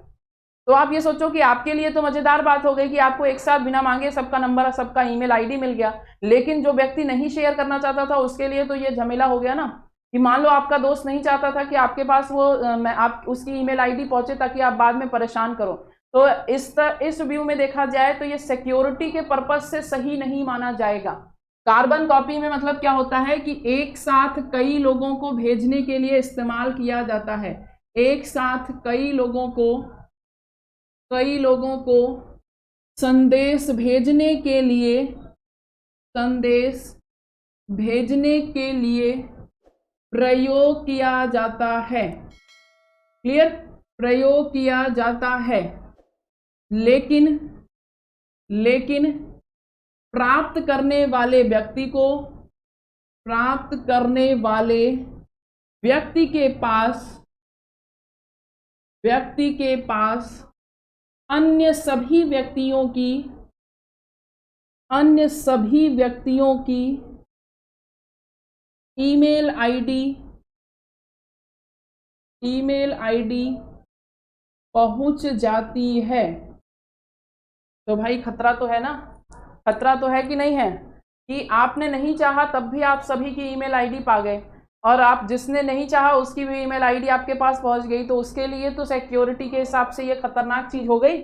तो आप ये सोचो कि आपके लिए तो मजेदार बात हो गई कि आपको एक साथ बिना मांगे सबका नंबर, सबका ईमेल आईडी मिल गया, लेकिन जो व्यक्ति नहीं शेयर करना चाहता था उसके लिए तो ये झमेला हो गया ना, कि मान लो आपका दोस्त नहीं चाहता था कि आपके पास वो आप उसकी ईमेल आईडी पहुंचे ताकि आप बाद में परेशान करो। तो इस व्यू में देखा जाए तो ये सिक्योरिटी के पर्पज से सही नहीं माना जाएगा। कार्बन कॉपी में मतलब क्या होता है कि एक साथ कई लोगों को भेजने के लिए इस्तेमाल किया जाता है, एक साथ कई लोगों को संदेश भेजने के लिए प्रयोग किया जाता है। क्लियर, प्रयोग किया जाता है। लेकिन प्राप्त करने वाले व्यक्ति के पास अन्य सभी व्यक्तियों की ईमेल आईडी पहुंच जाती है। तो भाई खतरा तो है ना, खतरा तो है कि नहीं है, कि आपने नहीं चाहा तब भी आप सभी की ईमेल आईडी पा गए, और आप जिसने नहीं चाहा उसकी भी ईमेल आईडी आपके पास पहुंच गई। तो उसके लिए तो सिक्योरिटी के हिसाब से ये खतरनाक चीज हो गई।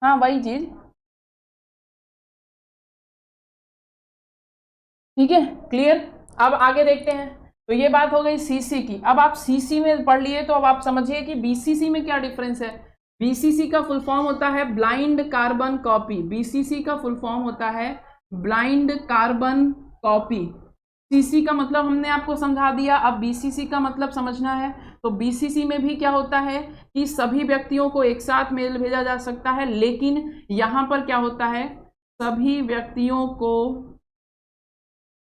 हाँ वही चीज, ठीक है, क्लियर। अब आगे देखते हैं। तो ये बात हो गई सीसी की। अब आप सीसी में पढ़ लिए तो अब आप समझिए कि बीसीसी में क्या डिफरेंस है। बीसीसी का फुल फॉर्म होता है ब्लाइंड कार्बन कॉपी। बीसीसी का फुल फॉर्म होता है ब्लाइंड कार्बन कॉपी। सीसी का मतलब हमने आपको समझा दिया, अब बीसीसी का मतलब समझना है। तो बीसीसी में भी क्या होता है कि सभी व्यक्तियों को एक साथ मेल भेजा जा सकता है, लेकिन यहां पर क्या होता है, सभी व्यक्तियों को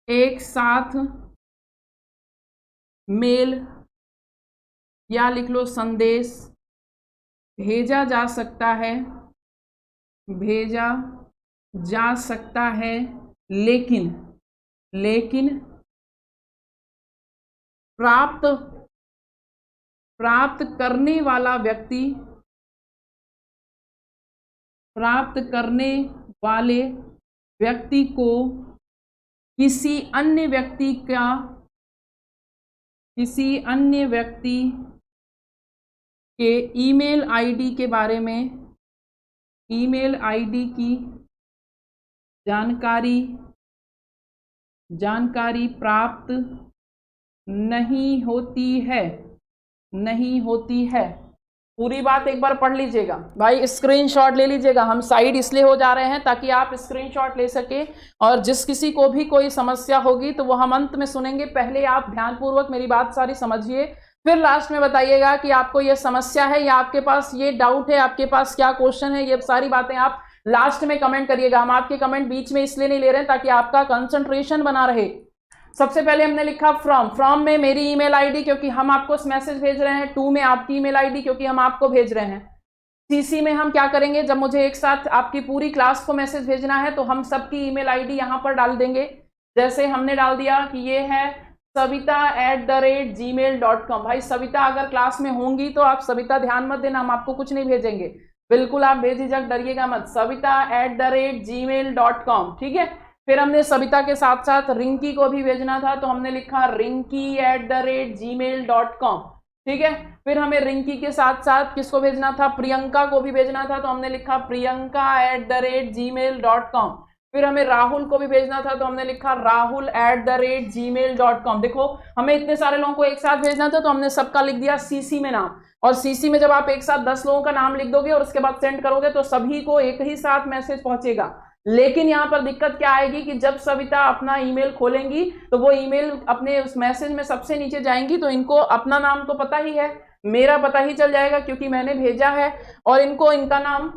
एक साथ मेल या लिख लो संदेश भेजा जा सकता है, भेजा जा सकता है, लेकिन प्राप्त करने वाला व्यक्ति, प्राप्त करने वाले व्यक्ति को किसी अन्य व्यक्ति के ईमेल आईडी के बारे में, ईमेल आईडी की जानकारी प्राप्त नहीं होती है। पूरी बात एक बार पढ़ लीजिएगा भाई, स्क्रीनशॉट ले लीजिएगा। हम साइड इसलिए हो जा रहे हैं ताकि आप स्क्रीनशॉट ले सके, और जिस किसी को भी कोई समस्या होगी तो वो हम अंत में सुनेंगे। पहले आप ध्यानपूर्वक मेरी बात सारी समझिए, फिर लास्ट में बताइएगा कि आपको ये समस्या है या आपके पास ये डाउट है, आपके पास क्या क्वेश्चन है। ये सारी बातें आप लास्ट में कमेंट करिएगा। हम आपके कमेंट बीच में इसलिए नहीं ले रहे हैं ताकि आपका कंसंट्रेशन बना रहे। सबसे पहले हमने लिखा फ्रॉम में मेरी ईमेल आईडी, क्योंकि हम आपको मैसेज भेज रहे हैं। टू में आपकी ईमेल आईडी, क्योंकि हम आपको भेज रहे हैं। सीसी में हम क्या करेंगे, जब मुझे एक साथ आपकी पूरी क्लास को मैसेज भेजना है तो हम सबकी ईमेल आईडी यहाँ पर डाल देंगे। जैसे हमने डाल दिया कि ये है savita@gmail.com। भाई सविता अगर क्लास में होंगी तो आप सविता ध्यान मत देना, हम आपको कुछ नहीं भेजेंगे, बिल्कुल आप बेझिझक डरिएगा मत। savita@gmail.com, ठीक है। फिर हमने सविता के साथ साथ रिंकी को भी भेजना था तो हमने लिखा rinki@gmail.com, ठीक है। फिर हमें रिंकी के साथ साथ किसको भेजना था, प्रियंका को भी भेजना था तो हमने लिखा priyanka@gmail.com। फिर हमें राहुल को भी भेजना था तो हमने लिखा rahul@gmail.com। देखो हमें इतने सारे लोगों को एक साथ भेजना था तो हमने सबका लिख दिया सीसी में नाम। और सीसी में जब आप एक साथ 10 लोगों का नाम लिख दोगे और उसके बाद सेंड करोगे तो सभी को एक ही साथ मैसेज पहुंचेगा। लेकिन यहाँ पर दिक्कत क्या आएगी कि जब सविता अपना ईमेल खोलेंगी तो वो ईमेल अपने उस मैसेज में सबसे नीचे जाएंगी, तो इनको अपना नाम तो पता ही है, मेरा पता ही चल जाएगा क्योंकि मैंने भेजा है, और इनको इनका नाम,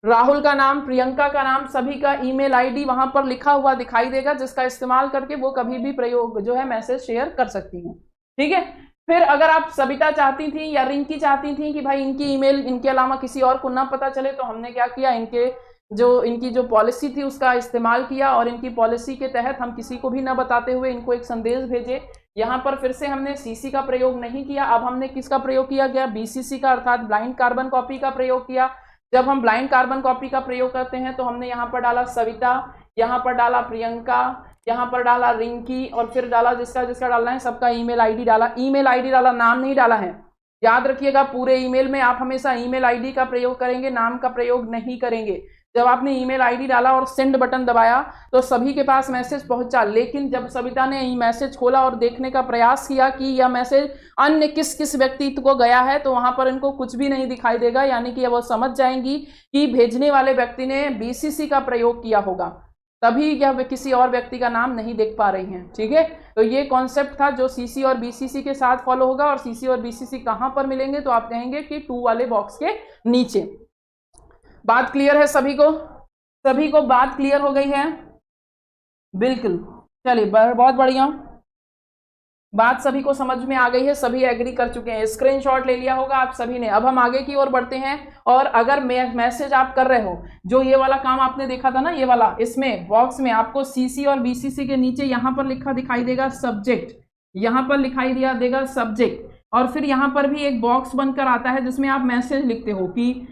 राहुल का नाम, प्रियंका का नाम, सभी का ईमेल आईडी वहां पर लिखा हुआ दिखाई देगा, जिसका इस्तेमाल करके वो कभी भी प्रयोग जो है मैसेज शेयर कर सकती हैं, ठीक है। फिर अगर आप सविता चाहती थी या रिंकी चाहती थी कि भाई इनकी ईमेल इनके अलावा किसी और को ना पता चले, तो हमने क्या किया, इनकी जो पॉलिसी थी उसका इस्तेमाल किया और इनकी पॉलिसी के तहत हम किसी को भी ना बताते हुए इनको एक संदेश भेजे। यहाँ पर फिर से हमने सीसी का प्रयोग नहीं किया, अब हमने किसका प्रयोग किया गया, बीसीसी का, अर्थात ब्लाइंड कार्बन कॉपी का प्रयोग किया। जब हम ब्लाइंड कार्बन कॉपी का प्रयोग करते हैं तो हमने यहाँ पर डाला सविता, यहाँ पर डाला प्रियंका, यहाँ पर डाला रिंकी, और फिर डाला जिसका जिसका डालना है सबका ईमेल आईडी डाला। ईमेल आईडी डाला, नाम नहीं डाला है, याद रखिएगा। पूरे ईमेल में आप हमेशा ईमेल आईडी का प्रयोग करेंगे, नाम का प्रयोग नहीं करेंगे। जब आपने ईमेल आईडी डाला और सेंड बटन दबाया तो सभी के पास मैसेज पहुंचा, लेकिन जब सविता ने ये मैसेज खोला और देखने का प्रयास किया कि यह मैसेज अन्य किस किस व्यक्ति को गया है, तो वहां पर इनको कुछ भी नहीं दिखाई देगा, यानी कि वो समझ जाएंगी कि भेजने वाले व्यक्ति ने बीसीसी का प्रयोग किया होगा, तभी यह किसी और व्यक्ति का नाम नहीं देख पा रही हैं, ठीक है। तो ये कॉन्सेप्ट था जो सीसी और बीसीसी के साथ फॉलो होगा। और सीसी और बीसीसी कहां पर मिलेंगे, तो आप कहेंगे कि 2 वाले बॉक्स के नीचे। बात क्लियर है सभी को? सभी को बात क्लियर हो गई है? बिल्कुल, चलिए बहुत बढ़िया, बात सभी को समझ में आ गई है, सभी एग्री कर चुके हैं, स्क्रीनशॉट ले लिया होगा आप सभी ने। अब हम आगे की ओर बढ़ते हैं, और अगर मैसेज आप कर रहे हो, जो ये वाला काम आपने देखा था ना, ये वाला, इसमें बॉक्स में आपको सीसी और बीसीसी के नीचे यहाँ पर लिखा दिखाई देगा सब्जेक्ट, यहाँ पर लिखाई दिया देगा सब्जेक्ट, और फिर यहाँ पर भी एक बॉक्स बनकर आता है जिसमें आप मैसेज लिखते हो कि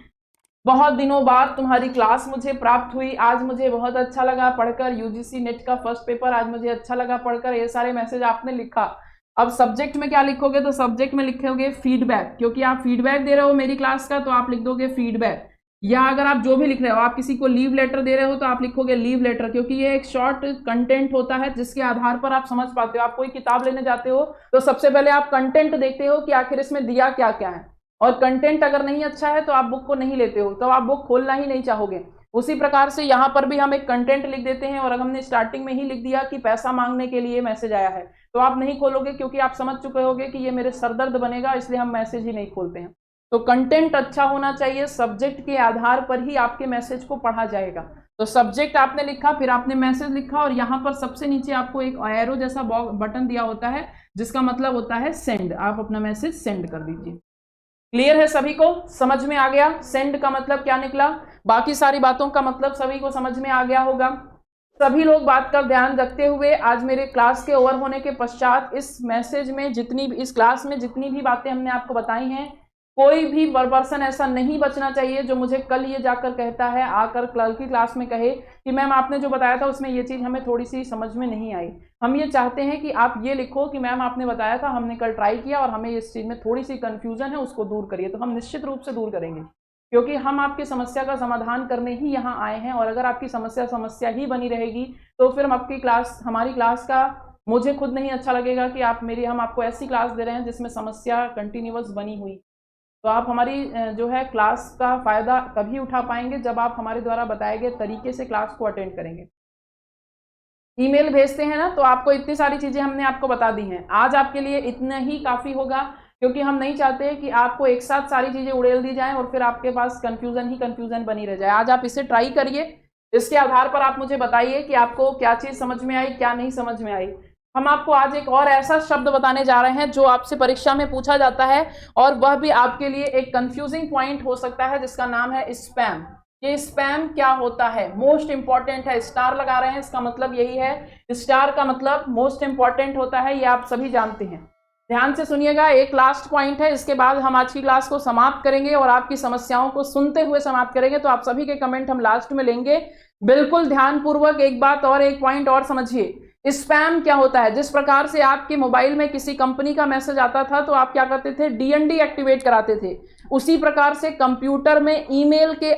बहुत दिनों बाद तुम्हारी क्लास मुझे प्राप्त हुई, आज मुझे बहुत अच्छा लगा पढ़कर, यूजीसी नेट का फर्स्ट पेपर आज मुझे अच्छा लगा पढ़कर, ये सारे मैसेज आपने लिखा। अब सब्जेक्ट में क्या लिखोगे, तो सब्जेक्ट में लिखोगे फीडबैक, क्योंकि आप फीडबैक दे रहे हो मेरी क्लास का, तो आप लिख दोगे फीडबैक। या अगर आप जो भी लिख रहे हो, आप किसी को लीव लेटर दे रहे हो तो आप लिखोगे लीव लेटर, क्योंकि ये एक शॉर्ट कंटेंट होता है जिसके आधार पर आप समझ पाते हो। आप कोई किताब लेने जाते हो तो सबसे पहले आप कंटेंट देखते हो कि आखिर इसमें दिया क्या क्या है, और कंटेंट अगर नहीं अच्छा है तो आप बुक को नहीं लेते हो, तो आप बुक खोलना ही नहीं चाहोगे। उसी प्रकार से यहाँ पर भी हम एक कंटेंट लिख देते हैं, और अगर हमने स्टार्टिंग में ही लिख दिया कि पैसा मांगने के लिए मैसेज आया है, तो आप नहीं खोलोगे, क्योंकि आप समझ चुके होगे कि ये मेरे सरदर्द बनेगा, इसलिए हम मैसेज ही नहीं खोलते हैं। तो कंटेंट अच्छा होना चाहिए, सब्जेक्ट के आधार पर ही आपके मैसेज को पढ़ा जाएगा। तो सब्जेक्ट आपने लिखा, फिर आपने मैसेज लिखा, और यहाँ पर सबसे नीचे आपको एक एरो जैसा बटन दिया होता है, जिसका मतलब होता है सेंड। आप अपना मैसेज सेंड कर दीजिए। क्लियर है सभी को? समझ में आ गया सेंड का मतलब क्या निकला? बाकी सारी बातों का मतलब सभी को समझ में आ गया होगा। सभी लोग बात का ध्यान रखते हुए आज मेरे क्लास के ओवर होने के पश्चात इस मैसेज में इस क्लास में जितनी भी बातें हमने आपको बताई हैं, कोई भी पर्सन ऐसा नहीं बचना चाहिए जो मुझे कल ये जाकर कहता है, आकर कल की क्लास में कहे कि मैम आपने जो बताया था उसमें ये चीज़ हमें थोड़ी सी समझ में नहीं आई। हम ये चाहते हैं कि आप ये लिखो कि मैम आपने बताया था, हमने कल ट्राई किया और हमें इस चीज़ में थोड़ी सी कन्फ्यूजन है, उसको दूर करिए। तो हम निश्चित रूप से दूर करेंगे, क्योंकि हम आपकी समस्या का समाधान करने ही यहाँ आए हैं। और अगर आपकी समस्या ही बनी रहेगी तो फिर हमारी क्लास का मुझे खुद नहीं अच्छा लगेगा कि हम आपको ऐसी क्लास दे रहे हैं जिसमें समस्या कंटिन्यूअस बनी हुई। तो आप हमारी जो है क्लास का फ़ायदा तभी उठा पाएंगे जब आप हमारे द्वारा बताए गए तरीके से क्लास को अटेंड करेंगे। ईमेल भेजते हैं ना, तो आपको इतनी सारी चीज़ें हमने आपको बता दी हैं। आज आपके लिए इतना ही काफ़ी होगा, क्योंकि हम नहीं चाहते कि आपको एक साथ सारी चीज़ें उड़ेल दी जाएं और फिर आपके पास कन्फ्यूज़न बनी रह जाए। आज आप इसे ट्राई करिए, इसके आधार पर आप मुझे बताइए कि आपको क्या चीज़ समझ में आई, क्या नहीं समझ में आई। हम आपको आज एक और ऐसा शब्द बताने जा रहे हैं जो आपसे परीक्षा में पूछा जाता है, और वह भी आपके लिए एक कंफ्यूजिंग पॉइंट हो सकता है, जिसका नाम है स्पैम। ये स्पैम क्या होता है? मोस्ट इंपॉर्टेंट है। स्टार लगा रहे हैं, इसका मतलब यही है, स्टार का मतलब मोस्ट इंपॉर्टेंट होता है, ये आप सभी जानते हैं। ध्यान से सुनिएगा, एक लास्ट पॉइंट है, इसके बाद हम आज की क्लास को समाप्त करेंगे और आपकी समस्याओं को सुनते हुए समाप्त करेंगे। तो आप सभी के कमेंट हम लास्ट में लेंगे। बिल्कुल ध्यानपूर्वक एक बात और, एक पॉइंट और समझिए। स्पैम क्या होता है? जिस प्रकार से आपके मोबाइल में किसी कंपनी का मैसेज आता था तो आप क्या करते थे? डीएनडी एक्टिवेट कराते थे। उसी प्रकार से कंप्यूटर में ईमेल के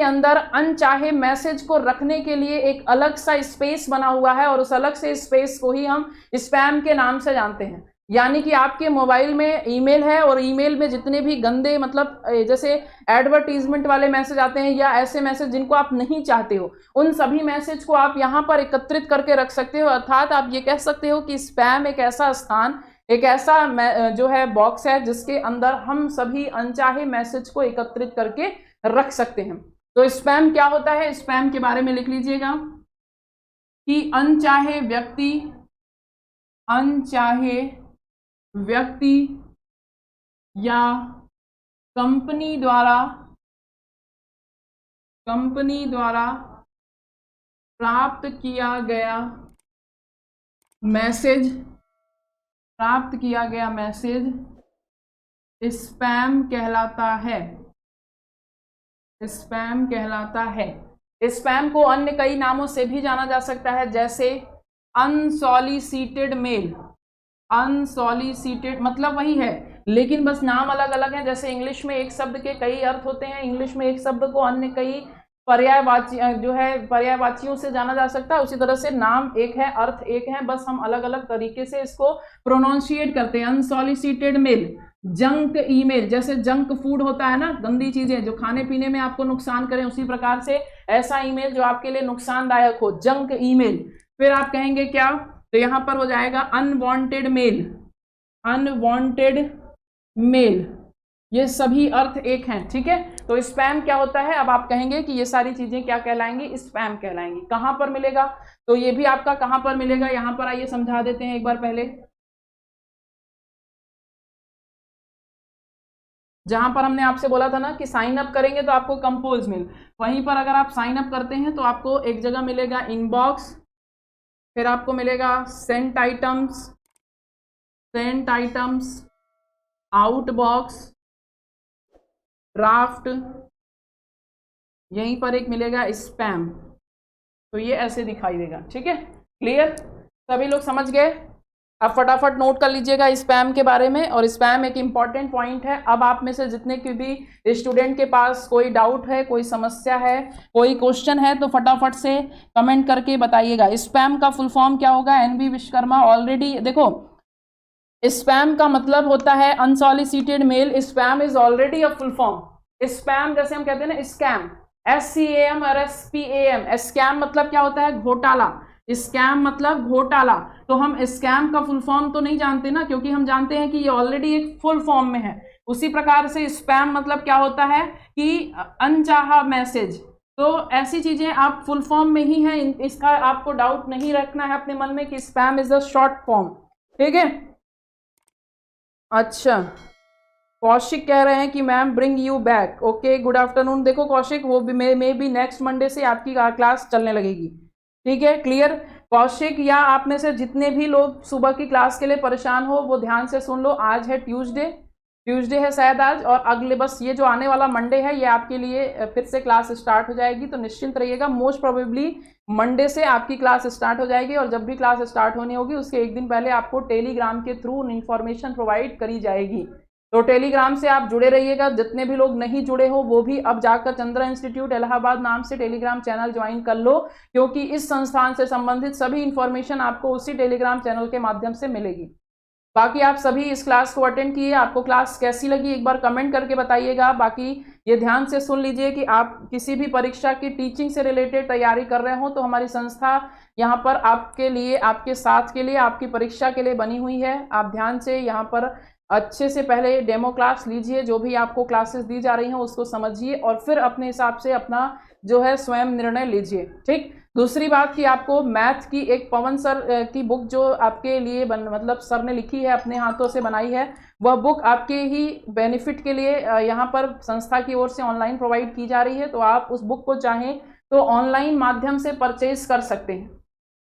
अंदर अनचाहे मैसेज को रखने के लिए एक अलग सा स्पेस बना हुआ है, और उस अलग से स्पेस को ही हम स्पैम के नाम से जानते हैं। यानी कि आपके मोबाइल में ईमेल है, और ईमेल में जितने भी गंदे, मतलब जैसे एडवर्टीजमेंट वाले मैसेज आते हैं या ऐसे मैसेज जिनको आप नहीं चाहते हो, उन सभी मैसेज को आप यहाँ पर एकत्रित करके रख सकते हो। अर्थात आप ये कह सकते हो कि स्पैम एक ऐसा स्थान, एक ऐसा जो है बॉक्स है जिसके अंदर हम सभी अनचाहे मैसेज को एकत्रित करके रख सकते हैं। तो स्पैम क्या होता है, स्पैम के बारे में लिख लीजिएगा कि अनचाहे व्यक्ति या कंपनी द्वारा प्राप्त किया गया मैसेज स्पैम कहलाता है। स्पैम को अन्य कई नामों से भी जाना जा सकता है, जैसे अनसॉलिसिटेड मेल। अनसॉलिसिटेड मतलब वही है, लेकिन बस नाम अलग अलग हैं। जैसे इंग्लिश में एक शब्द के कई अर्थ होते हैं, इंग्लिश में एक शब्द को अन्य कई पर्यायवाचियों से जाना जा सकता है, उसी तरह से नाम एक है, अर्थ एक है, बस हम अलग अलग तरीके से इसको प्रोनाउंशिएट करते हैं। अनसॉलिसिटेड मेल, जंक ईमेल, जैसे जंक फूड होता है ना, गंदी चीजें जो खाने पीने में आपको नुकसान करें, उसी प्रकार से ऐसा ईमेल जो आपके लिए नुकसानदायक हो, जंक ईमेल। फिर आप कहेंगे क्या, तो यहां पर हो जाएगा अनवांटेड मेल। ये सभी अर्थ एक हैं, ठीक है। तो स्पैम क्या होता है, अब आप कहेंगे कि ये सारी चीजें क्या कहलाएंगी? स्पैम कहलाएंगी। कहां पर मिलेगा? तो ये भी आपका कहां पर मिलेगा, यहां पर आइए समझा देते हैं एक बार पहले। जहां पर हमने आपसे बोला था ना कि साइन अप करेंगे तो आपको कंपोज मेल, वहीं पर अगर आप साइन अप करते हैं तो आपको एक जगह मिलेगा इनबॉक्स, फिर आपको मिलेगा सेंट आइटम्स, आउटबॉक्स, ड्राफ्ट, यहीं पर एक मिलेगा स्पैम। तो ये ऐसे दिखाई देगा, ठीक है। क्लियर? सभी लोग समझ गए? अब फटाफट नोट कर लीजिएगा स्पैम के बारे में, और स्पैम एक इम्पॉर्टेंट पॉइंट है। अब आप में से जितने की भी स्टूडेंट के पास कोई डाउट है, कोई समस्या है, कोई क्वेश्चन है, तो फटाफट से कमेंट करके बताइएगा। स्पैम का फुल फॉर्म क्या होगा? एनबी विश्वकर्मा ऑलरेडी, देखो स्पैम का मतलब होता है unsolicited mail. Spam is already a full form. Spam जैसे हम कहते हैं ना स्कैम, SCAM और SPAM। स्कैम मतलब क्या होता है? घोटाला। स्कैम मतलब घोटाला। तो हम स्कैम का फुल फॉर्म तो नहीं जानते ना, क्योंकि हम जानते हैं कि ये ऑलरेडी एक फुल फॉर्म में है। उसी प्रकार से स्पैम मतलब क्या होता है कि अनचाहा मैसेज। तो ऐसी चीजें आप फुल फॉर्म में ही हैं, इसका आपको डाउट नहीं रखना है अपने मन में कि spam is a short form. ठीक है, अच्छा कौशिक कह रहे हैं कि ma'am bring you back. Okay, good afternoon. देखो कौशिक, वो भी मे बी नेक्स्ट मंडे से आपकी क्लास चलने लगेगी। ठीक है, क्लियर कौशिक? या आप में से जितने भी लोग सुबह की क्लास के लिए परेशान हो वो ध्यान से सुन लो। आज है ट्यूसडे है शायद आज, और अगले बस ये जो आने वाला मंडे है ये आपके लिए फिर से क्लास स्टार्ट हो जाएगी। तो निश्चिंत रहिएगा, मोस्ट प्रोबेबली मंडे से आपकी क्लास स्टार्ट हो जाएगी। और जब भी क्लास स्टार्ट होनी होगी उसके एक दिन पहले आपको टेलीग्राम के थ्रू इन्फॉर्मेशन प्रोवाइड करी जाएगी। तो टेलीग्राम से आप जुड़े रहिएगा। जितने भी लोग नहीं जुड़े हो वो भी अब जाकर चंद्रा इंस्टीट्यूट इलाहाबाद नाम से टेलीग्राम चैनल ज्वाइन कर लो, क्योंकि इस संस्थान से संबंधित सभी इंफॉर्मेशन आपको उसी टेलीग्राम चैनल के माध्यम से मिलेगी। बाकी आप सभी इस क्लास को अटेंड किए, आपको क्लास कैसी लगी एक बार कमेंट करके बताइएगा। बाकी ये ध्यान से सुन लीजिए कि आप किसी भी परीक्षा की टीचिंग से रिलेटेड तैयारी कर रहे हो तो हमारी संस्था यहाँ पर आपके लिए, आपके साथ के लिए, आपकी परीक्षा के लिए बनी हुई है। आप ध्यान से यहाँ पर अच्छे से पहले डेमो क्लास लीजिए, जो भी आपको क्लासेस दी जा रही हैं उसको समझिए और फिर अपने हिसाब से अपना जो है स्वयं निर्णय लीजिए। ठीक, दूसरी बात कि आपको मैथ की एक पवन सर की बुक जो आपके लिए मतलब सर ने लिखी है, अपने हाथों से बनाई है, वह बुक आपके ही बेनिफिट के लिए यहाँ पर संस्था की ओर से ऑनलाइन प्रोवाइड की जा रही है। तो आप उस बुक को चाहें तो ऑनलाइन माध्यम से परचेज कर सकते हैं।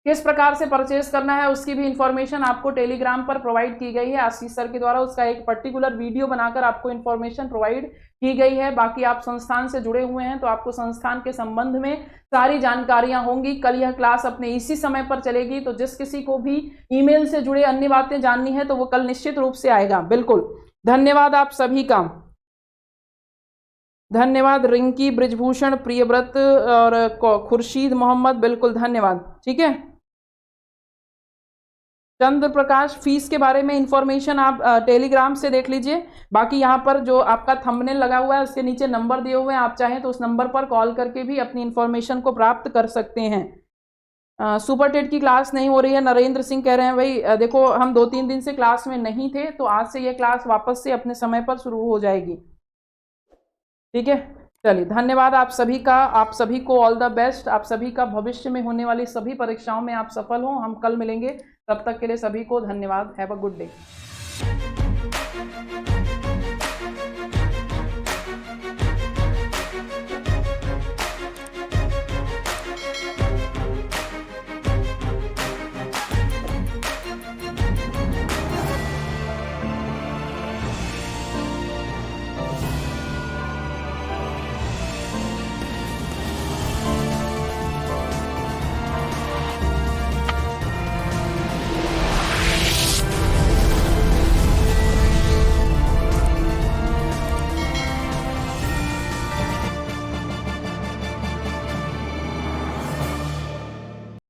किस प्रकार से परचेज करना है उसकी भी इंफॉर्मेशन आपको टेलीग्राम पर प्रोवाइड की गई है आशीष सर के द्वारा। उसका एक पर्टिकुलर वीडियो बनाकर आपको इंफॉर्मेशन प्रोवाइड की गई है। बाकी आप संस्थान से जुड़े हुए हैं तो आपको संस्थान के संबंध में सारी जानकारियां होंगी। कल यह क्लास अपने इसी समय पर चलेगी, तो जिस किसी को भी ईमेल से जुड़े अन्य बातें जाननी है तो वो कल निश्चित रूप से आएगा। बिल्कुल, धन्यवाद आप सभी का, धन्यवाद रिंकी, ब्रिजभूषण, प्रियव्रत और खुर्शीद मोहम्मद, बिल्कुल धन्यवाद। ठीक है, चंद्र प्रकाश, फीस के बारे में इंफॉर्मेशन आप टेलीग्राम से देख लीजिए। बाकी यहाँ पर जो आपका थंबनेल लगा हुआ है उसके नीचे नंबर दिए हुए हैं, आप चाहें तो उस नंबर पर कॉल करके भी अपनी इंफॉर्मेशन को प्राप्त कर सकते हैं। सुपर टेट की क्लास नहीं हो रही है, नरेंद्र सिंह कह रहे हैं भाई देखो हम 2-3 दिन से क्लास में नहीं थे, तो आज से ये क्लास वापस से अपने समय पर शुरू हो जाएगी। ठीक है, चलिए धन्यवाद आप सभी का, आप सभी को ऑल द बेस्ट। आप सभी का भविष्य में होने वाली सभी परीक्षाओं में आप सफल हों। हम कल मिलेंगे, तब तक के लिए सभी को धन्यवाद। Have a good day.